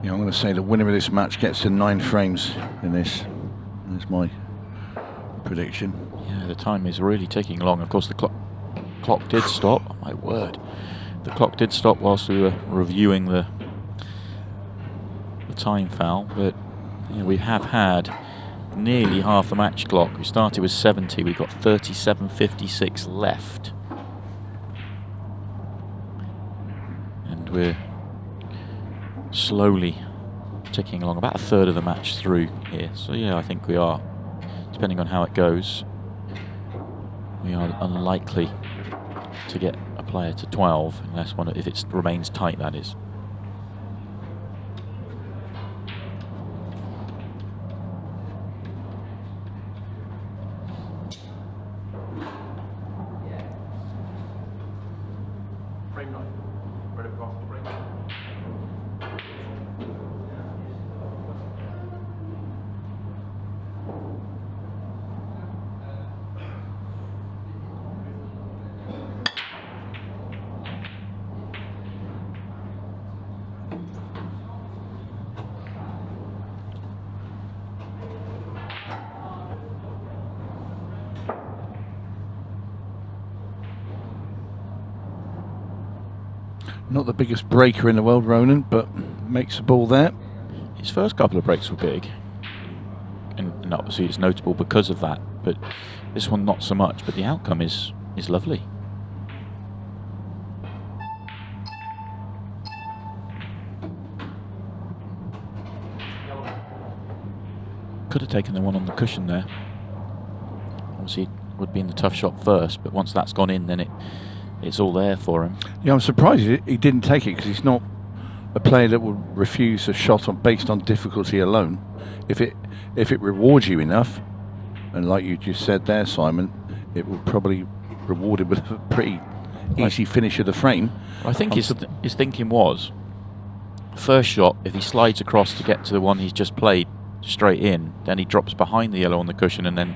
Yeah, I'm going to say the winner of this match gets to 9 frames in this. That's my prediction. Yeah, the time is really ticking along. Of course, the clock did stop. Oh, my word. The clock did stop whilst we were reviewing the time foul, but we have had nearly half the match clock. We started with 70. We've got 37.56 left. And we're slowly ticking along, about a third of the match through here. So yeah, I think we are, depending on how it goes, we are unlikely to get a player to 12 unless if it remains tight, that is. Not the biggest breaker in the world, Ronan, but makes the ball there. His first couple of breaks were big, and obviously it's notable because of that, but this one not so much, but the outcome is lovely. Could have taken the one on the cushion there. Obviously it would have been the tough shot first, but once that's gone in, then it's all there for him. Yeah, I'm surprised he didn't take it, because he's not a player that would refuse a shot based on difficulty alone. If it rewards you enough, and like you just said there, Simon, it will probably reward him with a pretty easy finish of the frame. I think his thinking was, first shot, if he slides across to get to the one he's just played straight in, then he drops behind the yellow on the cushion, and then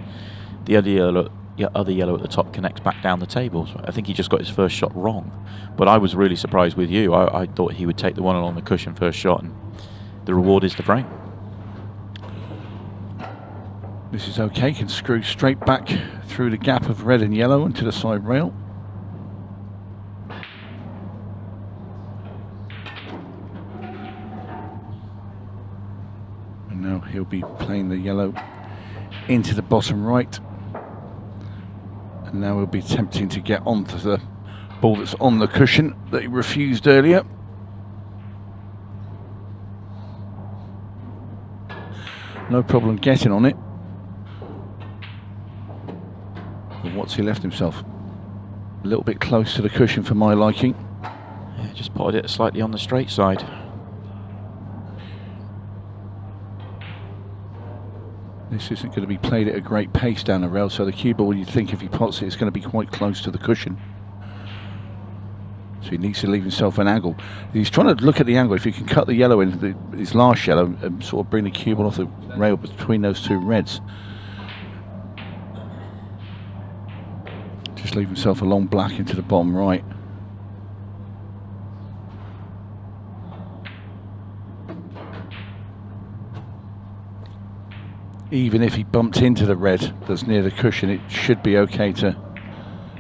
the other yellow at the top connects back down the table. So I think he just got his first shot wrong. But I was really surprised with you. I thought he would take the one along the cushion first shot, and the reward is the frame. This is okay, can screw straight back through the gap of red and yellow into the side rail. And now he'll be playing the yellow into the bottom right. And now we'll be attempting to get onto the ball that's on the cushion that he refused earlier. No problem getting on it. But what's he left himself? A little bit close to the cushion for my liking. Yeah, just potted it slightly on the straight side. This isn't going to be played at a great pace down the rail, so the cue ball, you'd think if he pots it, it's going to be quite close to the cushion. So he needs to leave himself an angle. He's trying to look at the angle. If he can cut the yellow into his last yellow and sort of bring the cue ball off the rail between those two reds. Just leave himself a long black into the bottom right. Even if he bumped into the red that's near the cushion, it should be okay to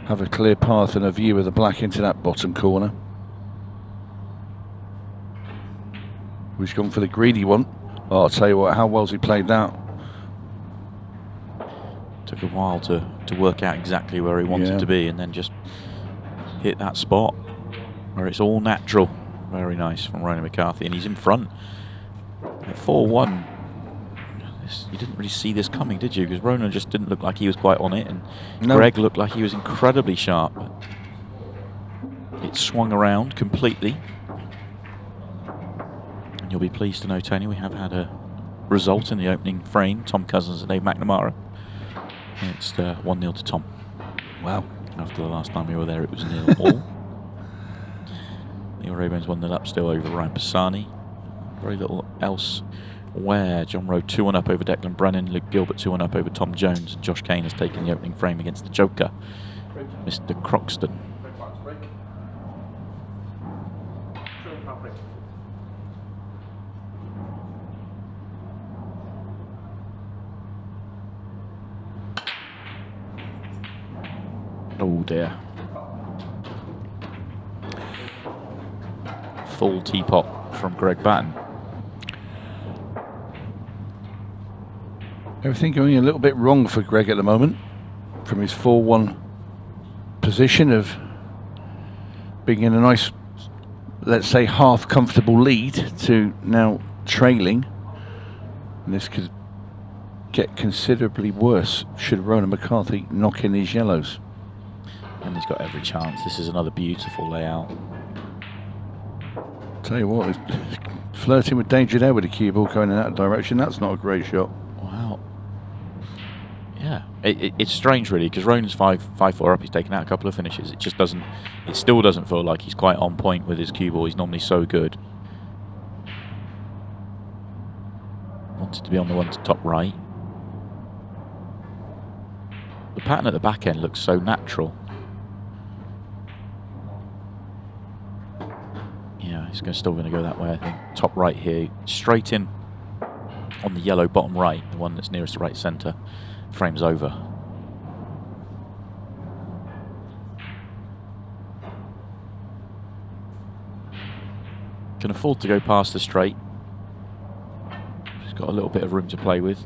have a clear path and a view of the black into that bottom corner. He's gone for the greedy one. Oh, I'll tell you what, how well's he played that? Took a while to work out exactly where he wanted to be, and then just hit that spot where it's all natural. Very nice from Ronan McCarthy, and he's in front at 4-1. You didn't really see this coming, did you? Because Ronan just didn't look like he was quite on it, and Greg looked like he was incredibly sharp. But it swung around completely. And you'll be pleased to know, Tony, we have had a result in the opening frame. Tom Cousins and Dave McNamara. It's 1-0 to Tom. Wow. After the last time we were there, it was 0-all. The Arabians 1-0 up still over Ryan Pisani. Very little else where John Rowe 2-1 up over Declan Brennan, Luke Gilbert 2-1 up over Tom Jones, and Josh Kane has taken the opening frame against the Joker, Mr. Croxton. Oh dear. Full teapot from Greg Batten. Everything going a little bit wrong for Greg at the moment. From his 4-1 position of being in a nice, let's say, half comfortable lead to now trailing. And this could get considerably worse should Ronan McCarthy knock in his yellows. And he's got every chance. This is another beautiful layout. Tell you what, he's flirting with danger there with the cue ball going in that direction. That's not a great shot. Wow. Yeah, it's strange really, because Ronan's 5-4 up. He's taken out a couple of finishes. It just doesn't. It still doesn't feel like he's quite on point with his cue ball. He's normally so good. Wanted to be on the one to top right. The pattern at the back end looks so natural. Yeah, he's still going to go that way, I think. Top right here, straight in on the yellow bottom right, the one that's nearest the right centre. Frames over. Can afford to go past the straight. He's got a little bit of room to play with.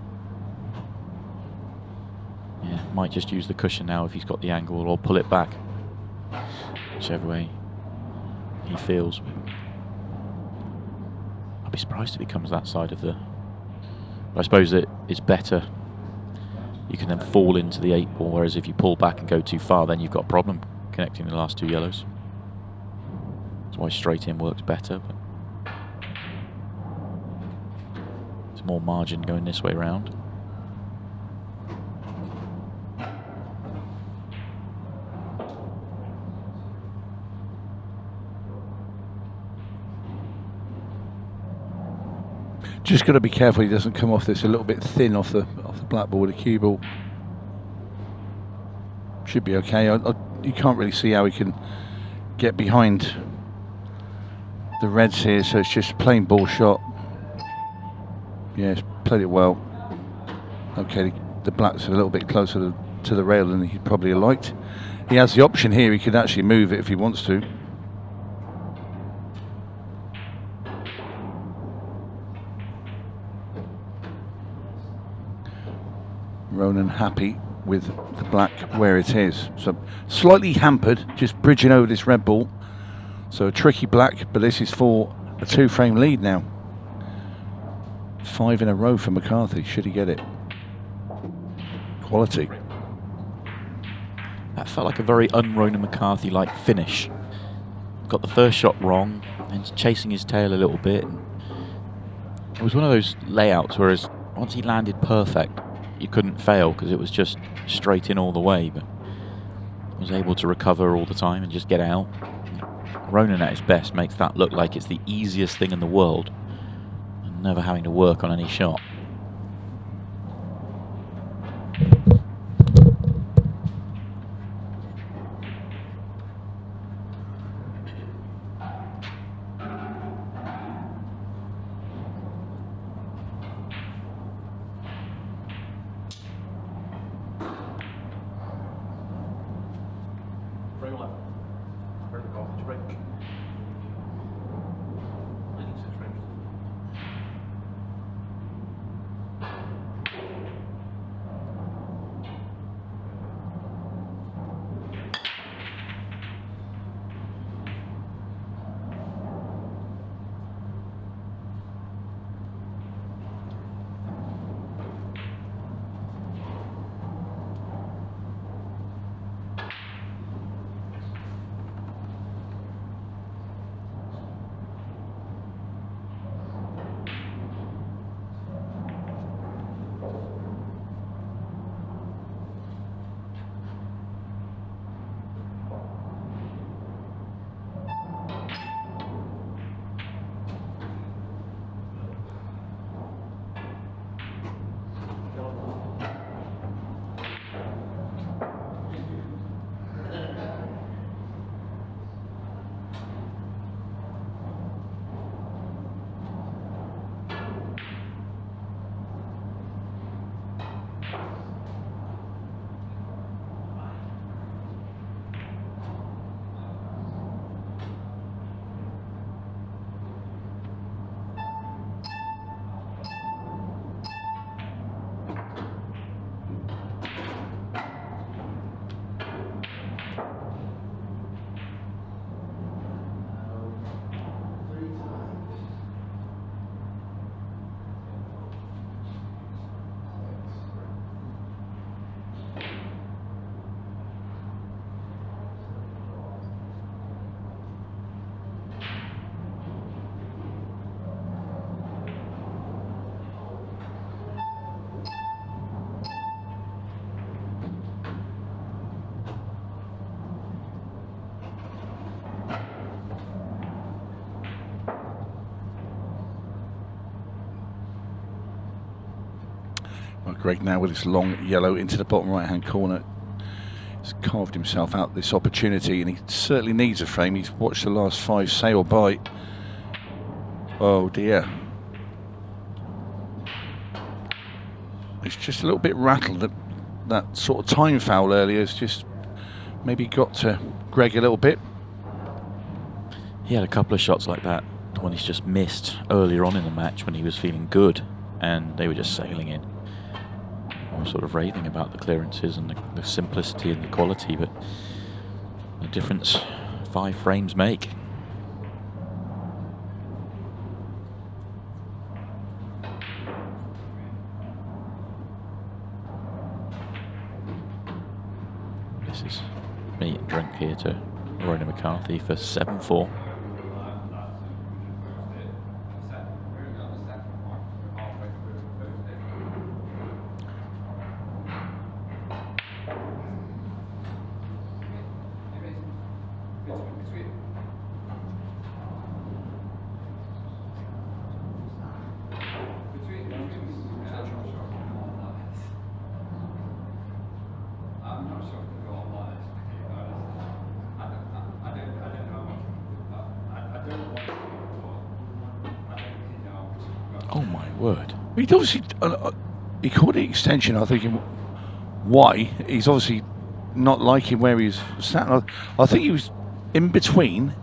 Yeah, might just use the cushion now if he's got the angle, or pull it back. Whichever way he feels. I'd be surprised if he comes that side of the... I suppose that it's better. You can then fall into the 8 ball, whereas if you pull back and go too far, then you've got a problem connecting the last two yellows. That's why straight in works better. But there's more margin going this way round. Just got to be careful he doesn't come off this a little bit thin off the black ball with a cue ball. Should be okay. You can't really see how he can get behind the reds here, so it's just plain ball shot. Yeah, he's played it well. Okay, the black's a little bit closer to the rail than he'd probably have liked. He has the option here, he could actually move it if he wants to. Ronan happy with the black where it is. So slightly hampered, just bridging over this red ball. So a tricky black, but this is for a 2-frame lead now. 5 in a row for McCarthy, should he get it. Quality. That felt like a very un-Ronan McCarthy-like finish. Got the first shot wrong, and chasing his tail a little bit. It was one of those layouts whereas once he landed perfect, you couldn't fail because it was just straight in all the way, but was able to recover all the time and just get out. Ronan at his best makes that look like it's the easiest thing in the world, and never having to work on any shot. Well, Greg now with his long yellow into the bottom right hand corner. He's carved himself out this opportunity, and he certainly needs a frame. He's watched the last 5 sail by. Oh dear. He's just a little bit rattled. That sort of time foul earlier has just maybe got to Greg a little bit. He had a couple of shots like that, one he's just missed earlier on in the match when he was feeling good, and they were just sailing in. I was sort of raving about the clearances and the simplicity and the quality, but the difference 5 frames make. This is meat and drink here to Ronan McCarthy for 7-4. Oh my word. He'd obviously, he called it extension. I'm thinking, why? He's obviously not liking where he's sat. I think he was in between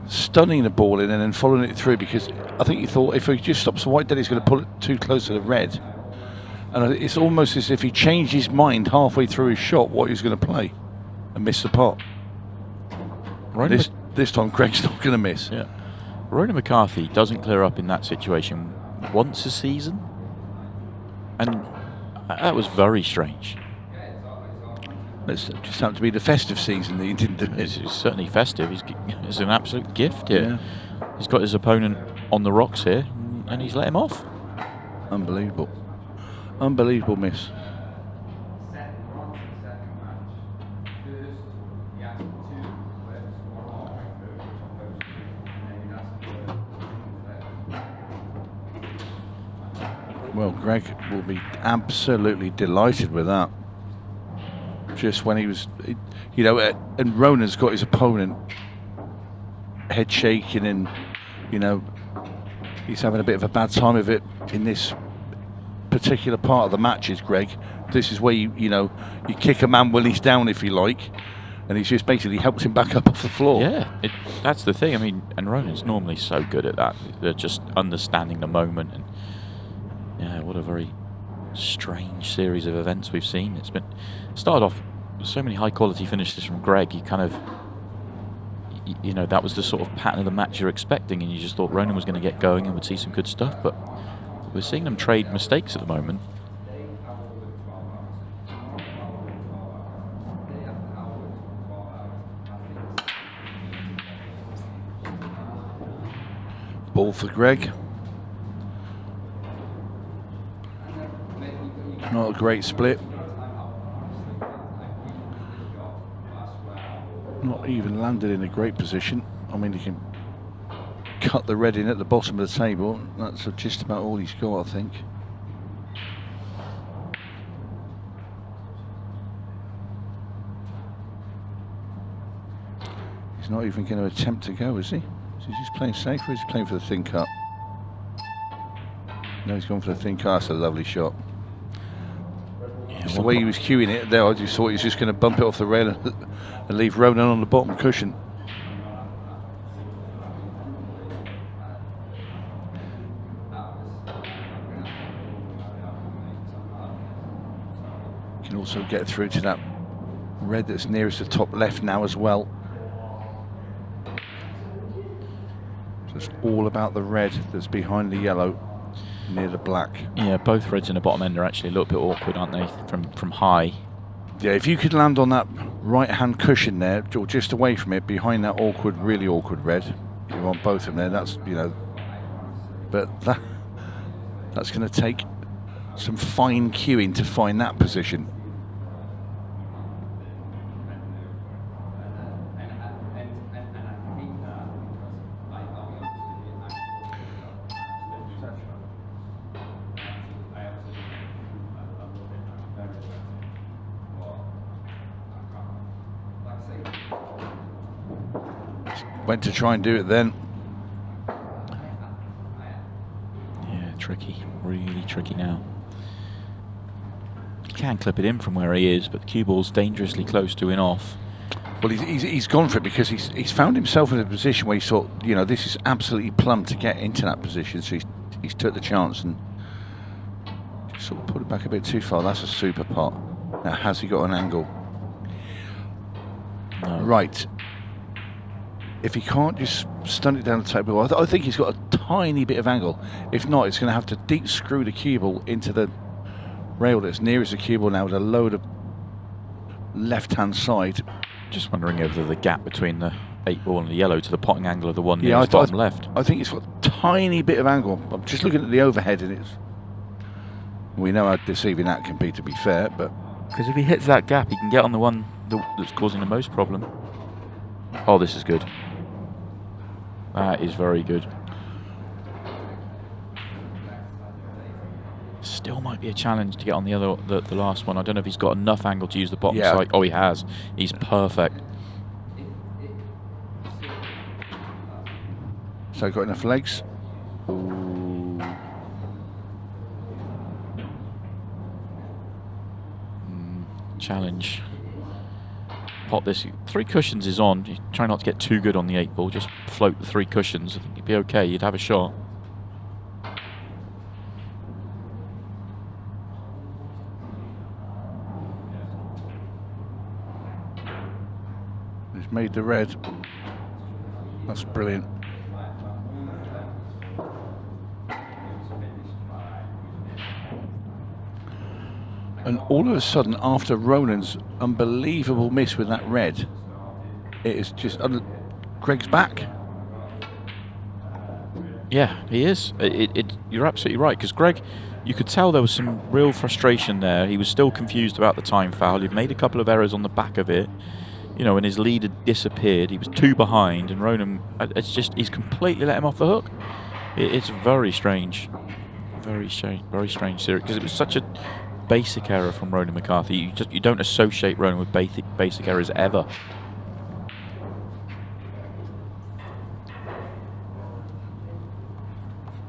stunning the ball in and then following it through, because I think he thought if he just stops the white, then he's going to pull it too close to the red. And it's almost as if he changed his mind halfway through his shot what he was going to play and missed the pot. This time Greg's not going to miss. Yeah. Ronan McCarthy doesn't clear up in that situation once a season, and that was very strange. It's just happened to be the festive season that he didn't do it. It's certainly festive. It's an absolute gift here. Yeah. He's got his opponent on the rocks here, and he's let him off. Unbelievable. Unbelievable miss. Well, Greg will be absolutely delighted with that. Just when he was, you know, and Ronan's got his opponent head shaking, and you know, he's having a bit of a bad time of it in this particular part of the matches, Greg. This is where you kick a man when he's down, if you like, and he's just basically helped him back up off the floor. Yeah, that's the thing. I mean, and Ronan's normally so good at that. They're just understanding the moment, and yeah, what a very strange series of events we've seen. It's been started off with so many high quality finishes from Greg. You kind of, you know, that was the sort of pattern of the match you're expecting, and you just thought Ronan was going to get going and would see some good stuff, but we're seeing them trade mistakes at the moment. Ball for Greg. Not a great split. Not even landed in a great position. I mean, he can cut the red in at the bottom of the table. That's just about all he's got, I think. He's not even going to attempt to go, is he? Is he just playing safe, or is he playing for the thin cut? No, he's gone for the thin cut. That's a lovely shot. Yeah, the way he was cueing it there, I just thought he was just going to bump it off the rail and leave Ronan on the bottom cushion. Can also get through to that red that's nearest the top left now as well. So it's all about the red that's behind the yellow near the black. Yeah, both reds in the bottom end are actually a little bit awkward, aren't they, from high? Yeah, if you could land on that right hand cushion there, or just away from it, behind that awkward, really awkward red, you want both of them there, that's, you know, but that's going to take some fine cueing to find that position. Went to try and do it then. Yeah, tricky. Really tricky now. He can clip it in from where he is, but the cue ball's dangerously close to in off. Well, he's gone for it because he's found himself in a position where he thought, you know, this is absolutely plumb to get into that position, so he's took the chance and just sort of put it back a bit too far. That's a super pot. Now, has he got an angle? No. Right. If he can't just stunt it down the table, I think he's got a tiny bit of angle. If not, it's going to have to deep screw the cue ball into the rail that's nearest the cue ball now with a load of left-hand side. Just wondering whether the gap between the 8 ball and the yellow to the potting angle of the one nearest bottom left. I think it's got a tiny bit of angle. I'm just looking at the overhead, and we know how deceiving that can be, to be fair, but Because if he hits that gap, he can get on the one that's causing the most problem. Oh, this is good. That is very good. Still might be a challenge to get on the last one. I don't know if he's got enough angle to use the bottom side. Oh, he has. He's perfect. So got enough legs. Ooh. Challenge. Pot this. 3 cushions is on. You try not to get too good on the 8 ball. Just float the 3 cushions. I think you'd be okay. You'd have a shot. He's made the red. That's brilliant. And all of a sudden, after Ronan's unbelievable miss with that red, it is just under Greg's back. Yeah, he is. You're absolutely right, because Greg, you could tell there was some real frustration there. He was still confused about the time foul. He'd made a couple of errors on the back of it. You know, and his lead had disappeared. He was 2 behind, and Ronan, he's completely let him off the hook. It's very strange. Very strange series, because it was such a basic error from Ronan McCarthy. You don't associate Ronan with basic errors ever.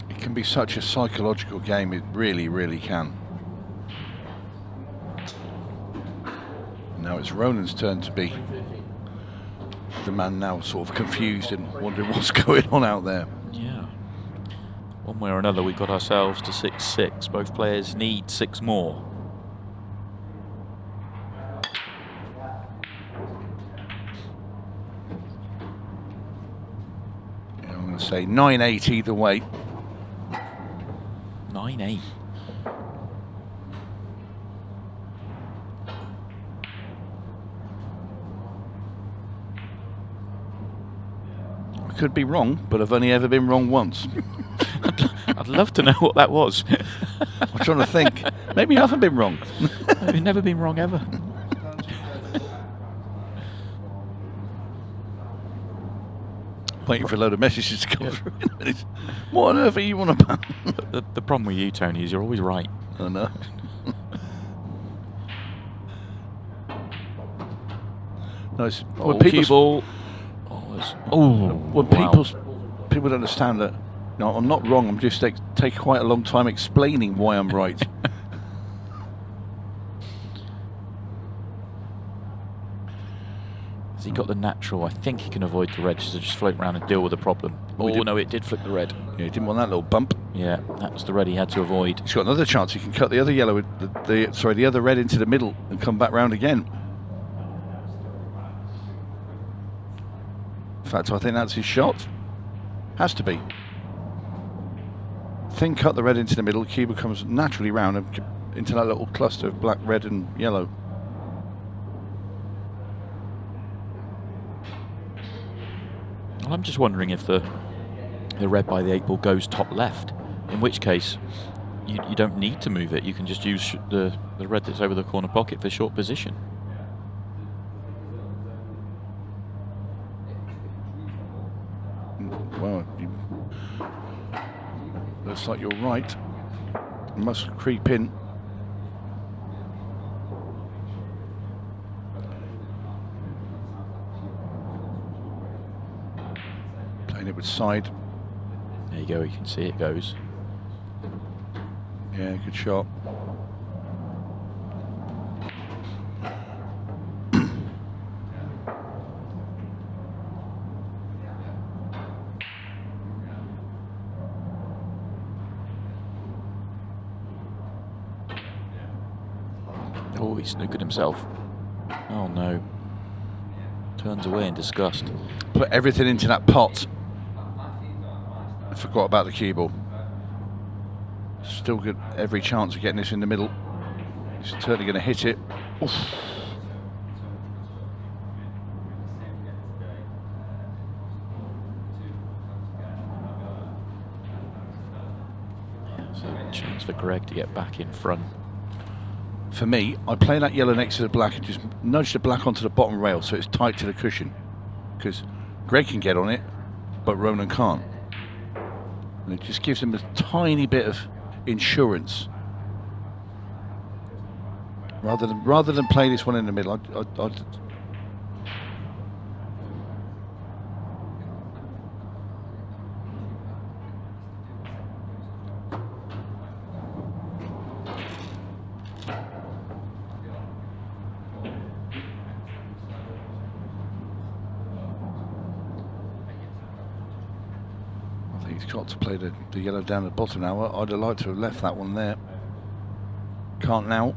It can be such a psychological game. It really, really can. Now it's Ronan's turn to be the man now, sort of confused and wondering what's going on out there. Yeah. One way or another, we got ourselves to 6-6. Both players need 6 more. Yeah, I'm going to say 9-8 either way. 9-8. I could be wrong, but I've only ever been wrong once. I'd love to know what that was. I'm trying to think. Maybe I haven't been wrong. I've never been wrong ever. Waiting for a load of messages to come through. What on earth are you on about? The problem with you, Tony, is you're always right. I know. Nice. When people People don't understand that. No, I'm not wrong. I'm just take quite a long time explaining why I'm right. Has he got the natural? I think he can avoid the red, so just float around and deal with the problem. Oh no, it did flick the red. Yeah, he didn't want that little bump. Yeah, that was the red he had to avoid. He's got another chance. He can cut the other yellow, the other red into the middle and come back round again. In fact, I think that's his shot. Has to be. Thin cut the red into the middle. Cuba comes naturally round and into that little cluster of black, red, and yellow. Well, I'm just wondering if the red by the 8 ball goes top left, in which case you don't need to move it. You can just use the red that's over the corner pocket for short position. Well, looks like you're right. You must creep in. Playing it with side. There you go, you can see it goes. Yeah, good shot. Oh, he snookered himself. Oh no. Turns away in disgust. Put everything into that pot. I forgot about the cue ball. Still got every chance of getting this in the middle. He's certainly going to hit it. Oof. Yeah, so a chance for Greg to get back in front. For me, I play that yellow next to the black and just nudge the black onto the bottom rail so it's tight to the cushion. Because Greg can get on it, but Ronan can't. And it just gives him a tiny bit of insurance. Rather than play this one in the middle, I'd got to play the yellow down at the bottom now. I'd have liked to have left that one there. Can't now.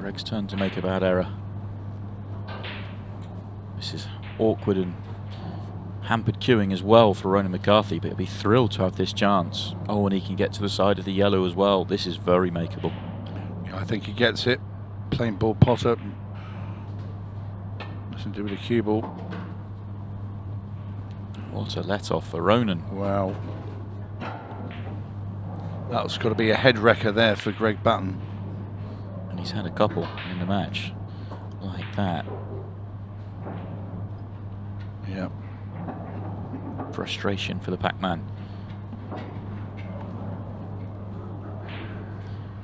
Greg's turn to make a bad error. This is awkward and hampered queuing as well for Ronan McCarthy, but he'll be thrilled to have this chance. Oh, and he can get to the side of the yellow as well. This is very makeable. Yeah, I think he gets it. Plain ball potter. Nothing to do with the cue ball. What a let-off for Ronan. Wow. That's got to be a head wrecker there for Greg Batten. And he's had a couple in the match like that. Yeah. Frustration for the Pac-Man.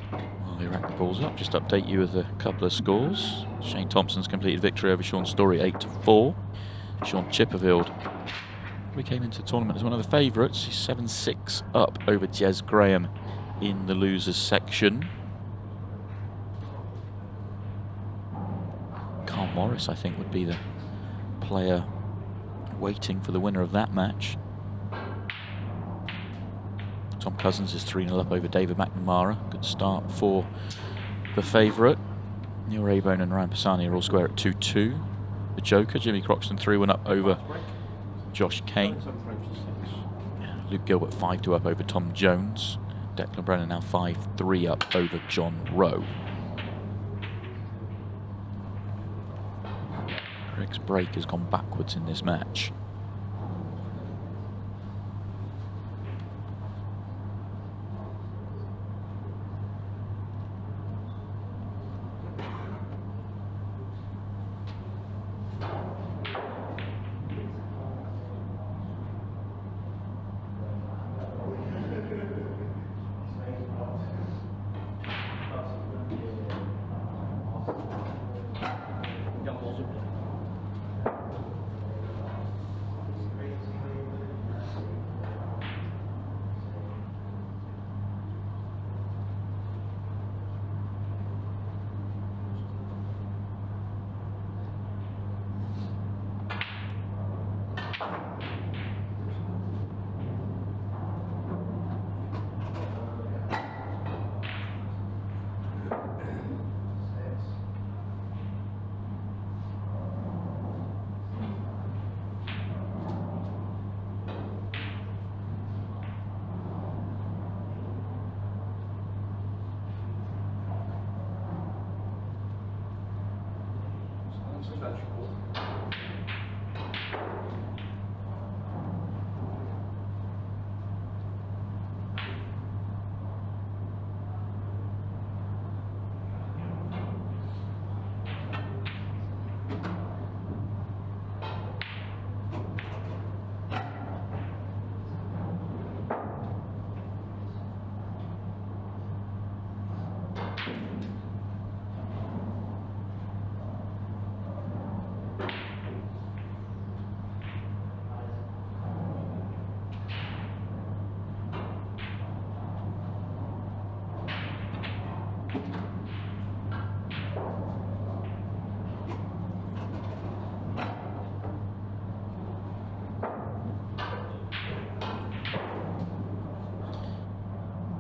While they rack the balls up, just update you with a couple of scores. Shane Thompson's completed victory over Sean Story 8-4. Sean Chipperfield, we came into the tournament as one of the favourites. He's 7-6 up over Jez Graham in the losers section. Carl Morris, I think, would be the player waiting for the winner of that match. Tom Cousins is 3-0 up over David McNamara. Good start for the favourite. Neil Raybone and Ryan Pisani are all square at 2-2. The Joker, Jimmy Croxton, 3-1 up over Josh Kane. Luke Gilbert 5-2 up over Tom Jones. Declan Brennan now 5-3 up over John Rowe. Greg's break has gone backwards in this match.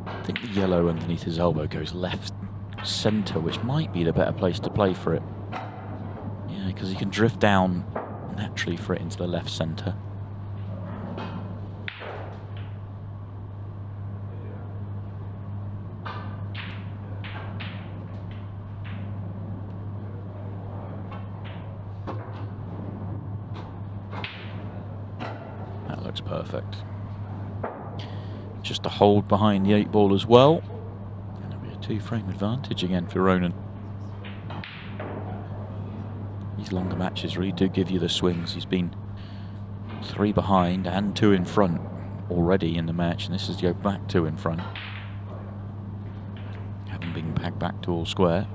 I think the yellow underneath his elbow goes left centre, which might be the better place to play for it. Yeah, because he can drift down naturally for it into the left centre. That looks perfect. Just a hold behind the 8 ball as well. And it'll be a 2-frame advantage again for Ronan. These longer matches really do give you the swings. He's been 3 behind and 2 in front already in the match, and this is to go back 2 in front. Having been packed back to all square.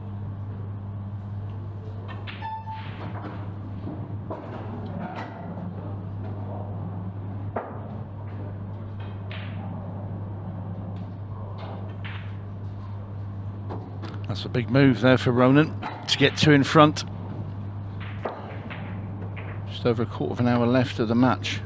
That's a big move there for Ronan to get 2 in front. Just over a quarter of an hour left of the match.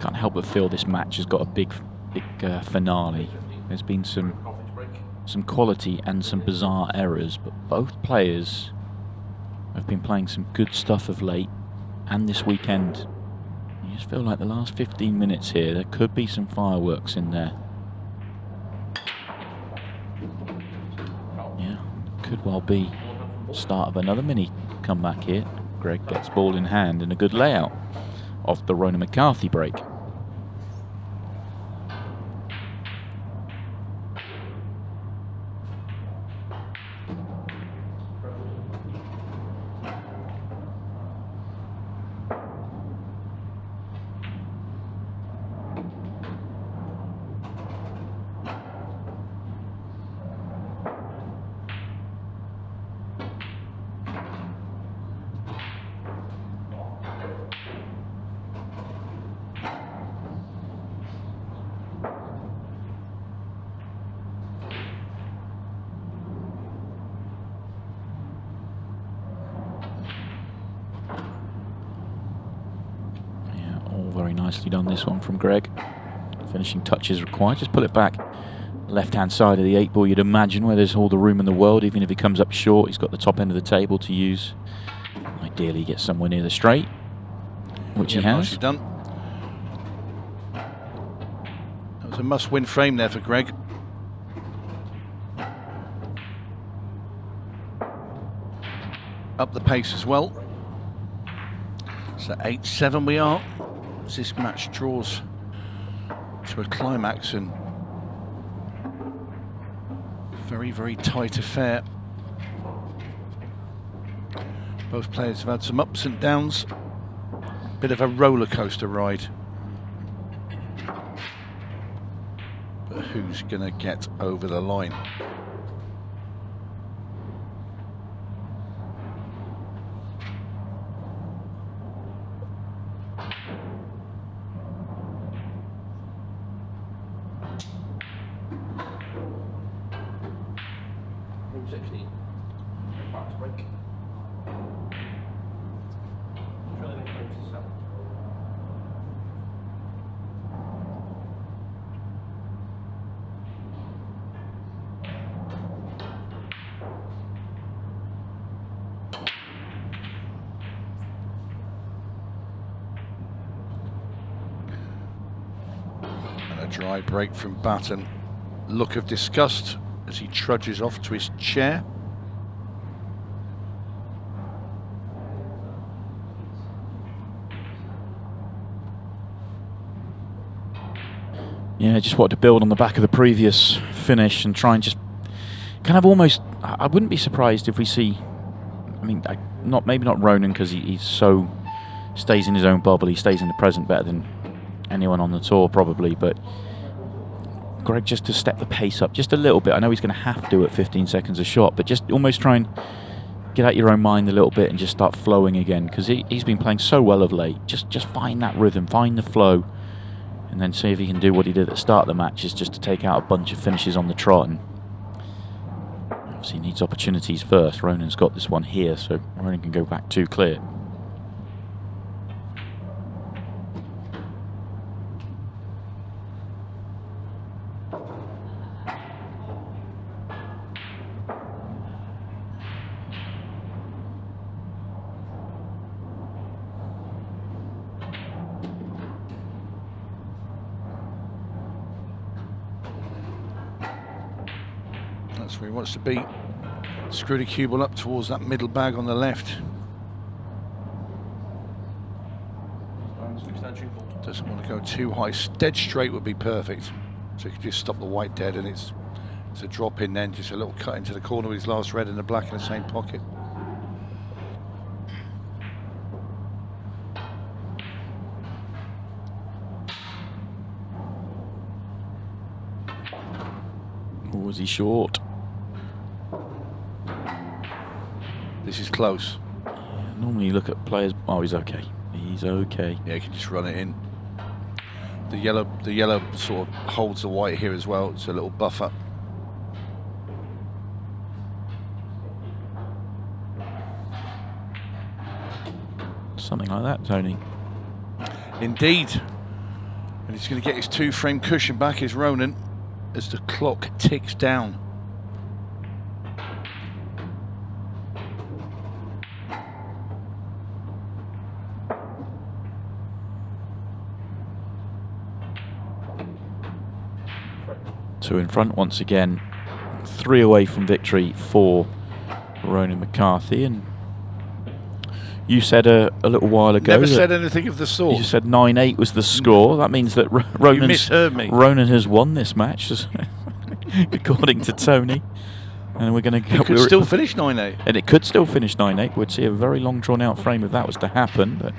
can't help but feel this match has got a big finale. There's been some quality and some bizarre errors, but both players have been playing some good stuff of late, and this weekend. You just feel like the last 15 minutes here, there could be some fireworks in there. Yeah, could well be start of another mini comeback here. Greg gets ball in hand and a good layout off the Ronan McCarthy break. Very nicely done this one from Greg. Finishing touches required. Just pull it back. Left hand side of the 8 ball, you'd imagine, where there's all the room in the world. Even if he comes up short, he's got the top end of the table to use. Ideally get somewhere near the straight, which he has. Nicely done. That was a must-win frame there for Greg. Up the pace as well. So 8-7 we are. As this match draws to a climax and very, very tight affair. Both players have had some ups and downs. Bit of a roller coaster ride. But who's going to get over the line? Dry break from Batten. Look of disgust as he trudges off to his chair. Yeah, just wanted to build on the back of the previous finish and try and just kind of almost. I wouldn't be surprised if we see. I mean, maybe not Ronan, because he's so stays in his own bubble. He stays in the present better than anyone on the tour probably, but Greg just to step the pace up just a little bit. I know he's going to have to at 15 seconds a shot, but just almost try and get out your own mind a little bit and just start flowing again, because he's been playing so well of late. Just find that rhythm, find the flow, and then see if he can do what he did at the start of the match, is just to take out a bunch of finishes on the trot. And obviously he needs opportunities first. Ronan's got this one here, so Ronan can go back 2 clear. That's where he wants to be. Screw the cue ball up towards that middle bag on the left. Doesn't want to go too high. Dead straight would be perfect. So he could just stop the white dead, and it's a drop in then, just a little cut into the corner with his last red and the black in the same pocket. Or was he short? This is close. Normally you look at players. Oh, he's okay. He's okay. Yeah, he can just run it in. The yellow sort of holds the white here as well. It's a little buffer. Something like that, Tony. Indeed. And he's going to get his 2-frame cushion back, is Ronan, as the clock ticks down. Two in front once again. 3 away from victory for Ronan McCarthy. And you said a little while ago... Never said anything of the sort. You said 9-8 was the score. That means that You misheard me. Ronan has won this match, according to Tony. And we're going to... It could still finish 9-8. And it could still finish 9-8. We'd see a very long drawn-out frame if that was to happen, but...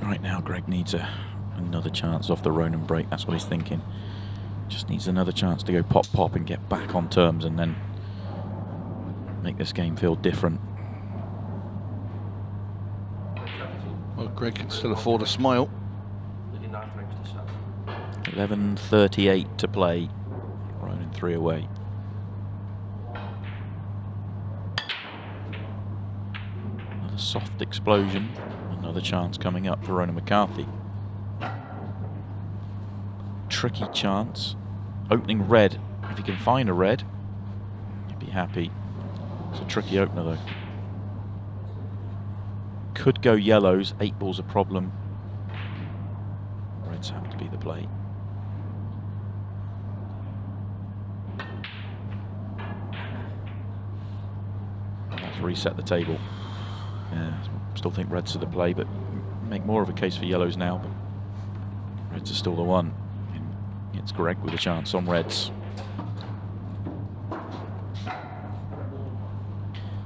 Right now, Greg needs another chance off the Ronan break. That's what he's thinking. Just needs another chance to go pop and get back on terms, and then make this game feel different. Well, Greg can still afford a smile. 11:38 to play. Ronan 3 away. Another soft explosion. Another chance coming up for Ronan McCarthy. Tricky chance. Opening red. If he can find a red, he'd be happy. It's a tricky opener though. Could go yellows. 8 ball's a problem. Reds have to be the play. Let's reset the table. Yeah, still think reds are the play, but make more of a case for yellows now. But reds are still the one. It's Greg with a chance on reds.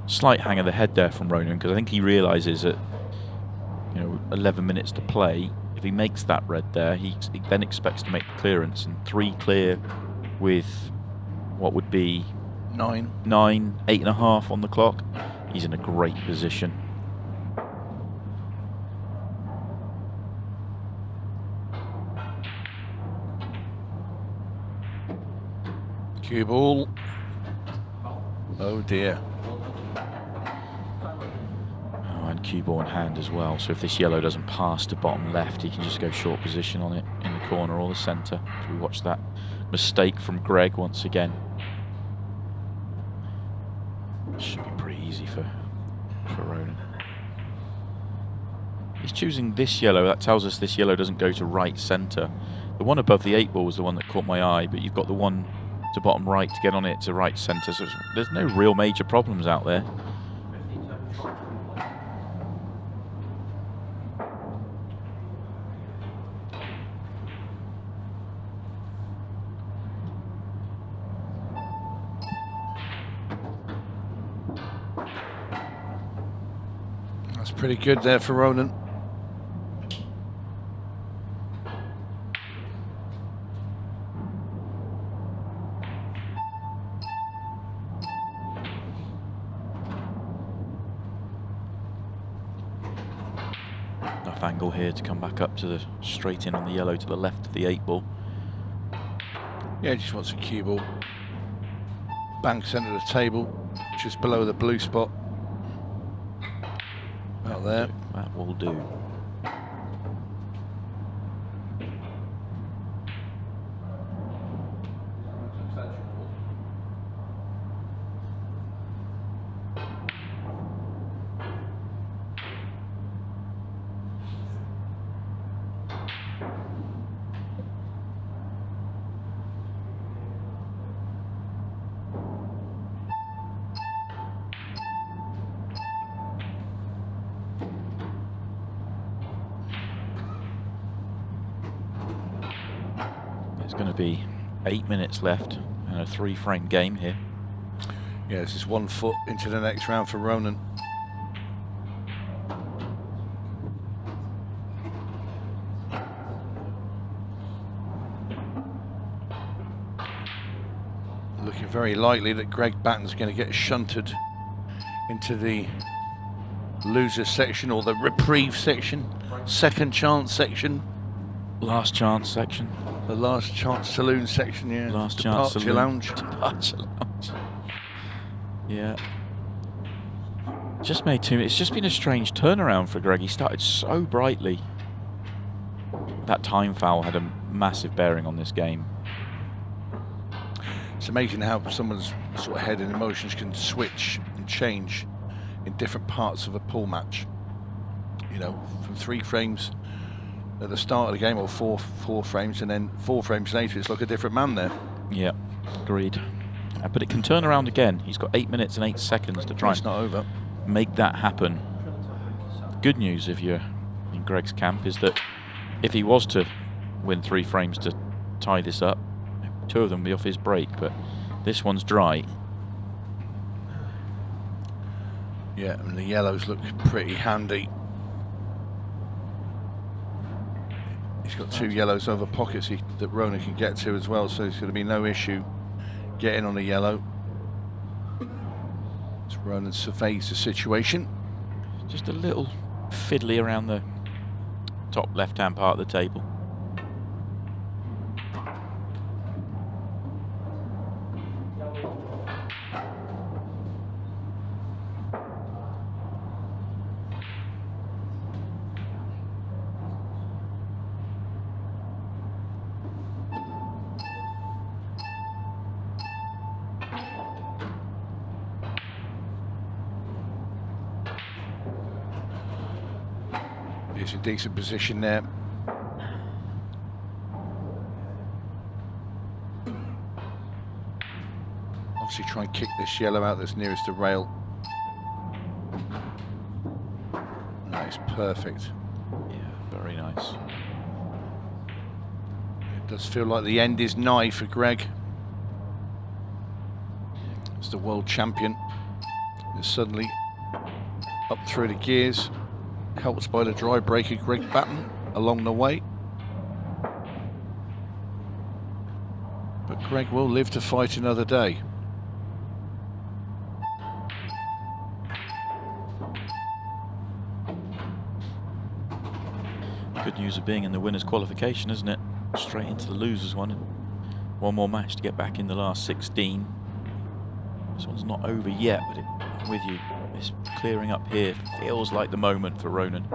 Slight hang of the head there from Ronan, because I think he realises that 11 minutes to play. If he makes that red there, he then expects to make the clearance, and 3 clear with what would be 9, 8.5 on the clock. He's in a great position. Cue ball. Oh dear. Oh, and cue ball in hand as well. So if this yellow doesn't pass to bottom left, he can just go short position on it in the corner or the centre. So we watch that mistake from Greg once again. Should be pretty easy for Ronan. He's choosing this yellow. That tells us this yellow doesn't go to right centre. The one above the 8 ball was the one that caught my eye, but you've got the one to bottom right to get on it to right centre, so there's no real major problems out there. That's pretty good there for Ronan. Angle here to come back up to the straight in on the yellow to the left of the 8 ball. Yeah, just wants a cue ball. Bank centre of the table, just below the blue spot. Out there. That will do. Going to be 8 minutes left and a 3-frame game here. Yeah, this is 1 foot into the next round for Ronan. Looking very likely that Greg Batten's going to get shunted into the loser section or the reprieve section, second chance section. Last chance section. The last chance saloon section, yeah. Last chance saloon. lounge. Departure lounge. Yeah. Just made two. It's just been a strange turnaround for Greg. He started so brightly. That time foul had a massive bearing on this game. It's amazing how someone's sort of head and emotions can switch and change in different parts of a pool match. You know, from 3 frames at the start of the game, or four frames, and then 4 frames later, it's like a different man there. Yeah, agreed. But it can turn around again. He's got 8 minutes and 8 seconds to try It's not over. make that happen. Good news if you're in Greg's camp is that if he was to win 3 frames to tie this up, 2 of them will be off his break, but this one's dry. Yeah, and the yellows look pretty handy. He's got 2 yellows over pockets that Ronan can get to as well, so there's going to be no issue getting on the yellow. As Ronan surveys the situation. Just a little fiddly around the top left-hand part of the table. He's in decent position there. Obviously try and kick this yellow out that's nearest the rail. That is perfect. Yeah, very nice. It does feel like the end is nigh for Greg. As the world champion is suddenly up through the gears, helped by the dry breaker Greg Batten along the way. But Greg will live to fight another day. Good news of being in the winners' qualification, isn't it? Straight into the losers one. One more match to get back in the last 16. This one's not over yet, but I'm with you. It's clearing up here. Feels like the moment for Ronan.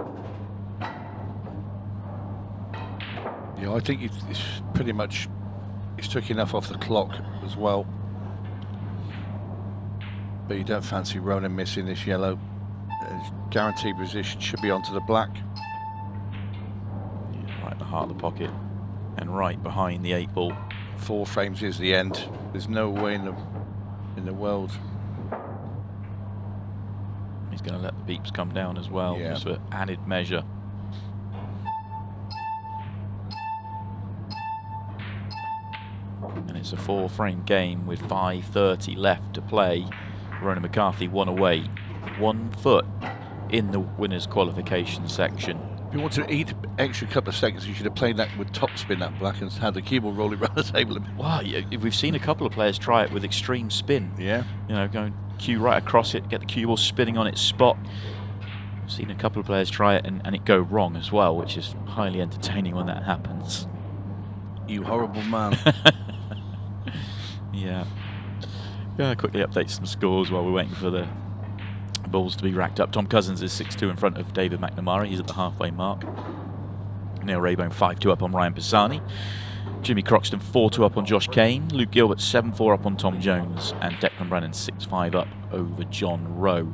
Yeah, I think it's pretty much, he's took enough off the clock as well. But you don't fancy Ronan missing this yellow. His guaranteed position should be onto the black. Yeah, right in the heart of the pocket and right behind the 8 ball. 4 frames is the end. There's no way in the world. He's going to let the beeps come down as well, Yeah. just for added measure. And it's a 4-frame game with 5:30 left to play. Ronan McCarthy 1 away, 1 foot in the winners' qualification section. If you want to eat an extra couple of seconds, you should have played that with topspin that black and had the keyboard rolling around the table a bit. Wow, we've seen a couple of players try it with extreme spin. Yeah. You know, going cue right across it, get the cue ball spinning on its spot. I've seen a couple of players try it and it go wrong as well, which is highly entertaining when that happens. You horrible man. Yeah. Yeah, quickly update some scores while we're waiting for the balls to be racked up. Tom Cousins is 6-2 in front of David McNamara. He's at the halfway mark. Neil Raybone 5-2 up on Ryan Pisani. Jimmy Croxton 4-2 up on Josh Kane. Luke Gilbert 7-4 up on Tom Jones. And Declan Brennan 6-5 up over John Rowe.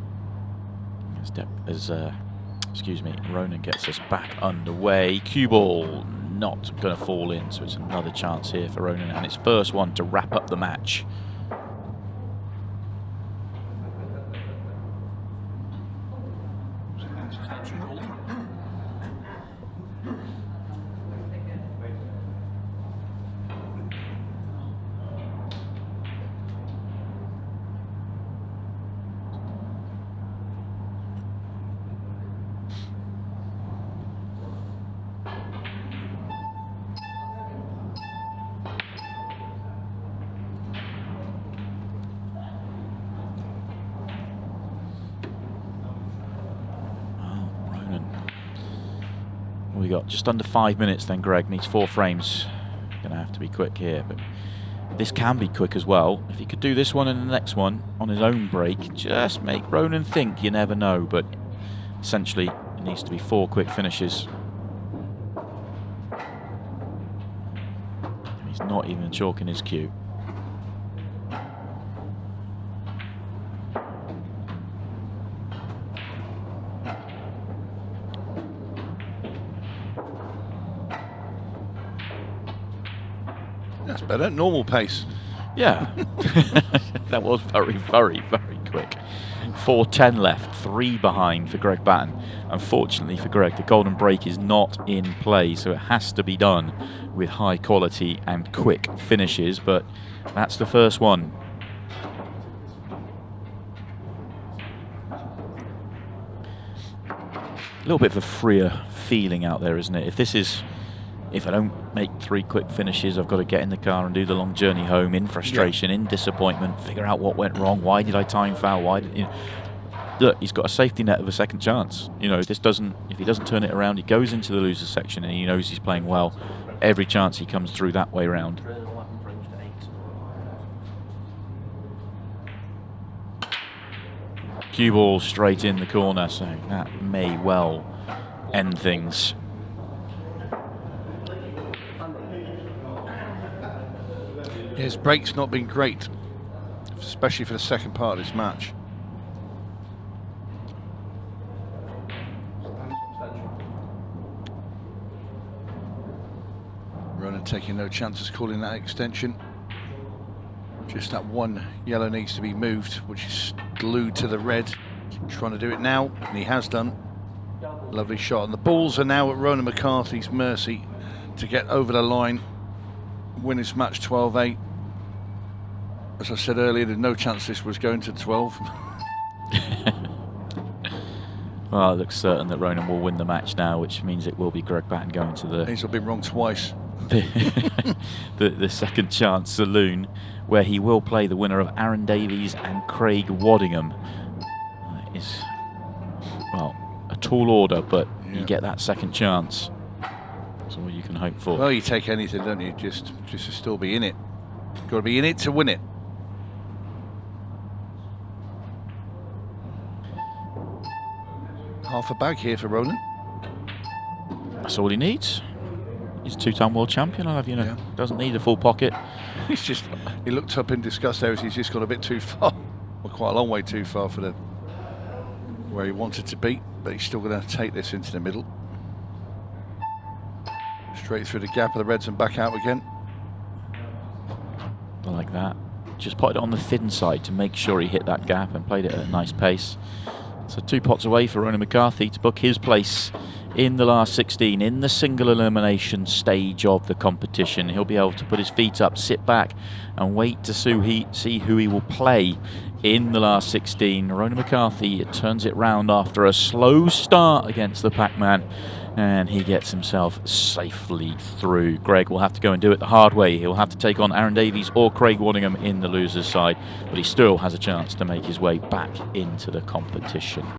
Ronan gets us back underway. Cue ball not going to fall in, so it's another chance here for Ronan, and it's first one to wrap up the match. We got just under 5 minutes then. Greg needs 4 frames. Gonna have to be quick here, but this can be quick as well. If he could do this one and the next one on his own break, just make Ronan think. You never know, but essentially it needs to be 4 quick finishes. He's not even chalking his cue. That's better. Normal pace. Yeah. That was very, very, very quick. 4:10 left, 3 behind for Greg Batten. Unfortunately for Greg, the golden break is not in play, so it has to be done with high quality and quick finishes, but that's the first one. A little bit of a freer feeling out there, isn't it? If I don't make 3 quick finishes, I've got to get in the car and do the long journey home in frustration, in disappointment, figure out what went wrong. Why did I time foul? Why did look? He's got a safety net of a second chance. You know, if he doesn't turn it around, he goes into the losers section and he knows he's playing well. Every chance he comes through that way round. Cue ball straight in the corner, so that may well end things. His break's not been great, especially for the second part of this match. Ronan taking no chances calling that extension. Just that one yellow needs to be moved, which is glued to the red. Trying to do it now, and he has done. Lovely shot, and the balls are now at Ronan McCarthy's mercy to get over the line, win this match 12-8. As I said earlier, there's no chance this was going to 12. Well, it looks certain that Ronan will win the match now, which means it will be Greg Batten going to the... He's been wrong twice. the second chance saloon, where he will play the winner of Aaron Davies and Craig Waddingham. Is, well, a tall order, but you get that second chance. That's all you can hope for. Well, you take anything, don't you? Just to still be in it. Got to be in it to win it. Half a bag here for Ronan. That's all he needs. He's a 2-time world champion, I'll have you know. Doesn't need a full pocket. He looked up in disgust there as he's just gone a bit too far. Well, quite a long way too far for where he wanted to be, but he's still going to take this into the middle. Straight through the gap of the reds and back out again. I like that. Just put it on the thin side to make sure he hit that gap and played it at a nice pace. So 2 pots away for Ronan McCarthy to book his place in the last 16 in the single elimination stage of the competition. He'll be able to put his feet up, sit back and wait to see who he will play in the last 16. Ronan McCarthy turns it round after a slow start against the Pac-Man, and he gets himself safely through. Greg will have to go and do it the hard way. He'll have to take on Aaron Davies or Craig Waddingham in the losers side, but he still has a chance to make his way back into the competition.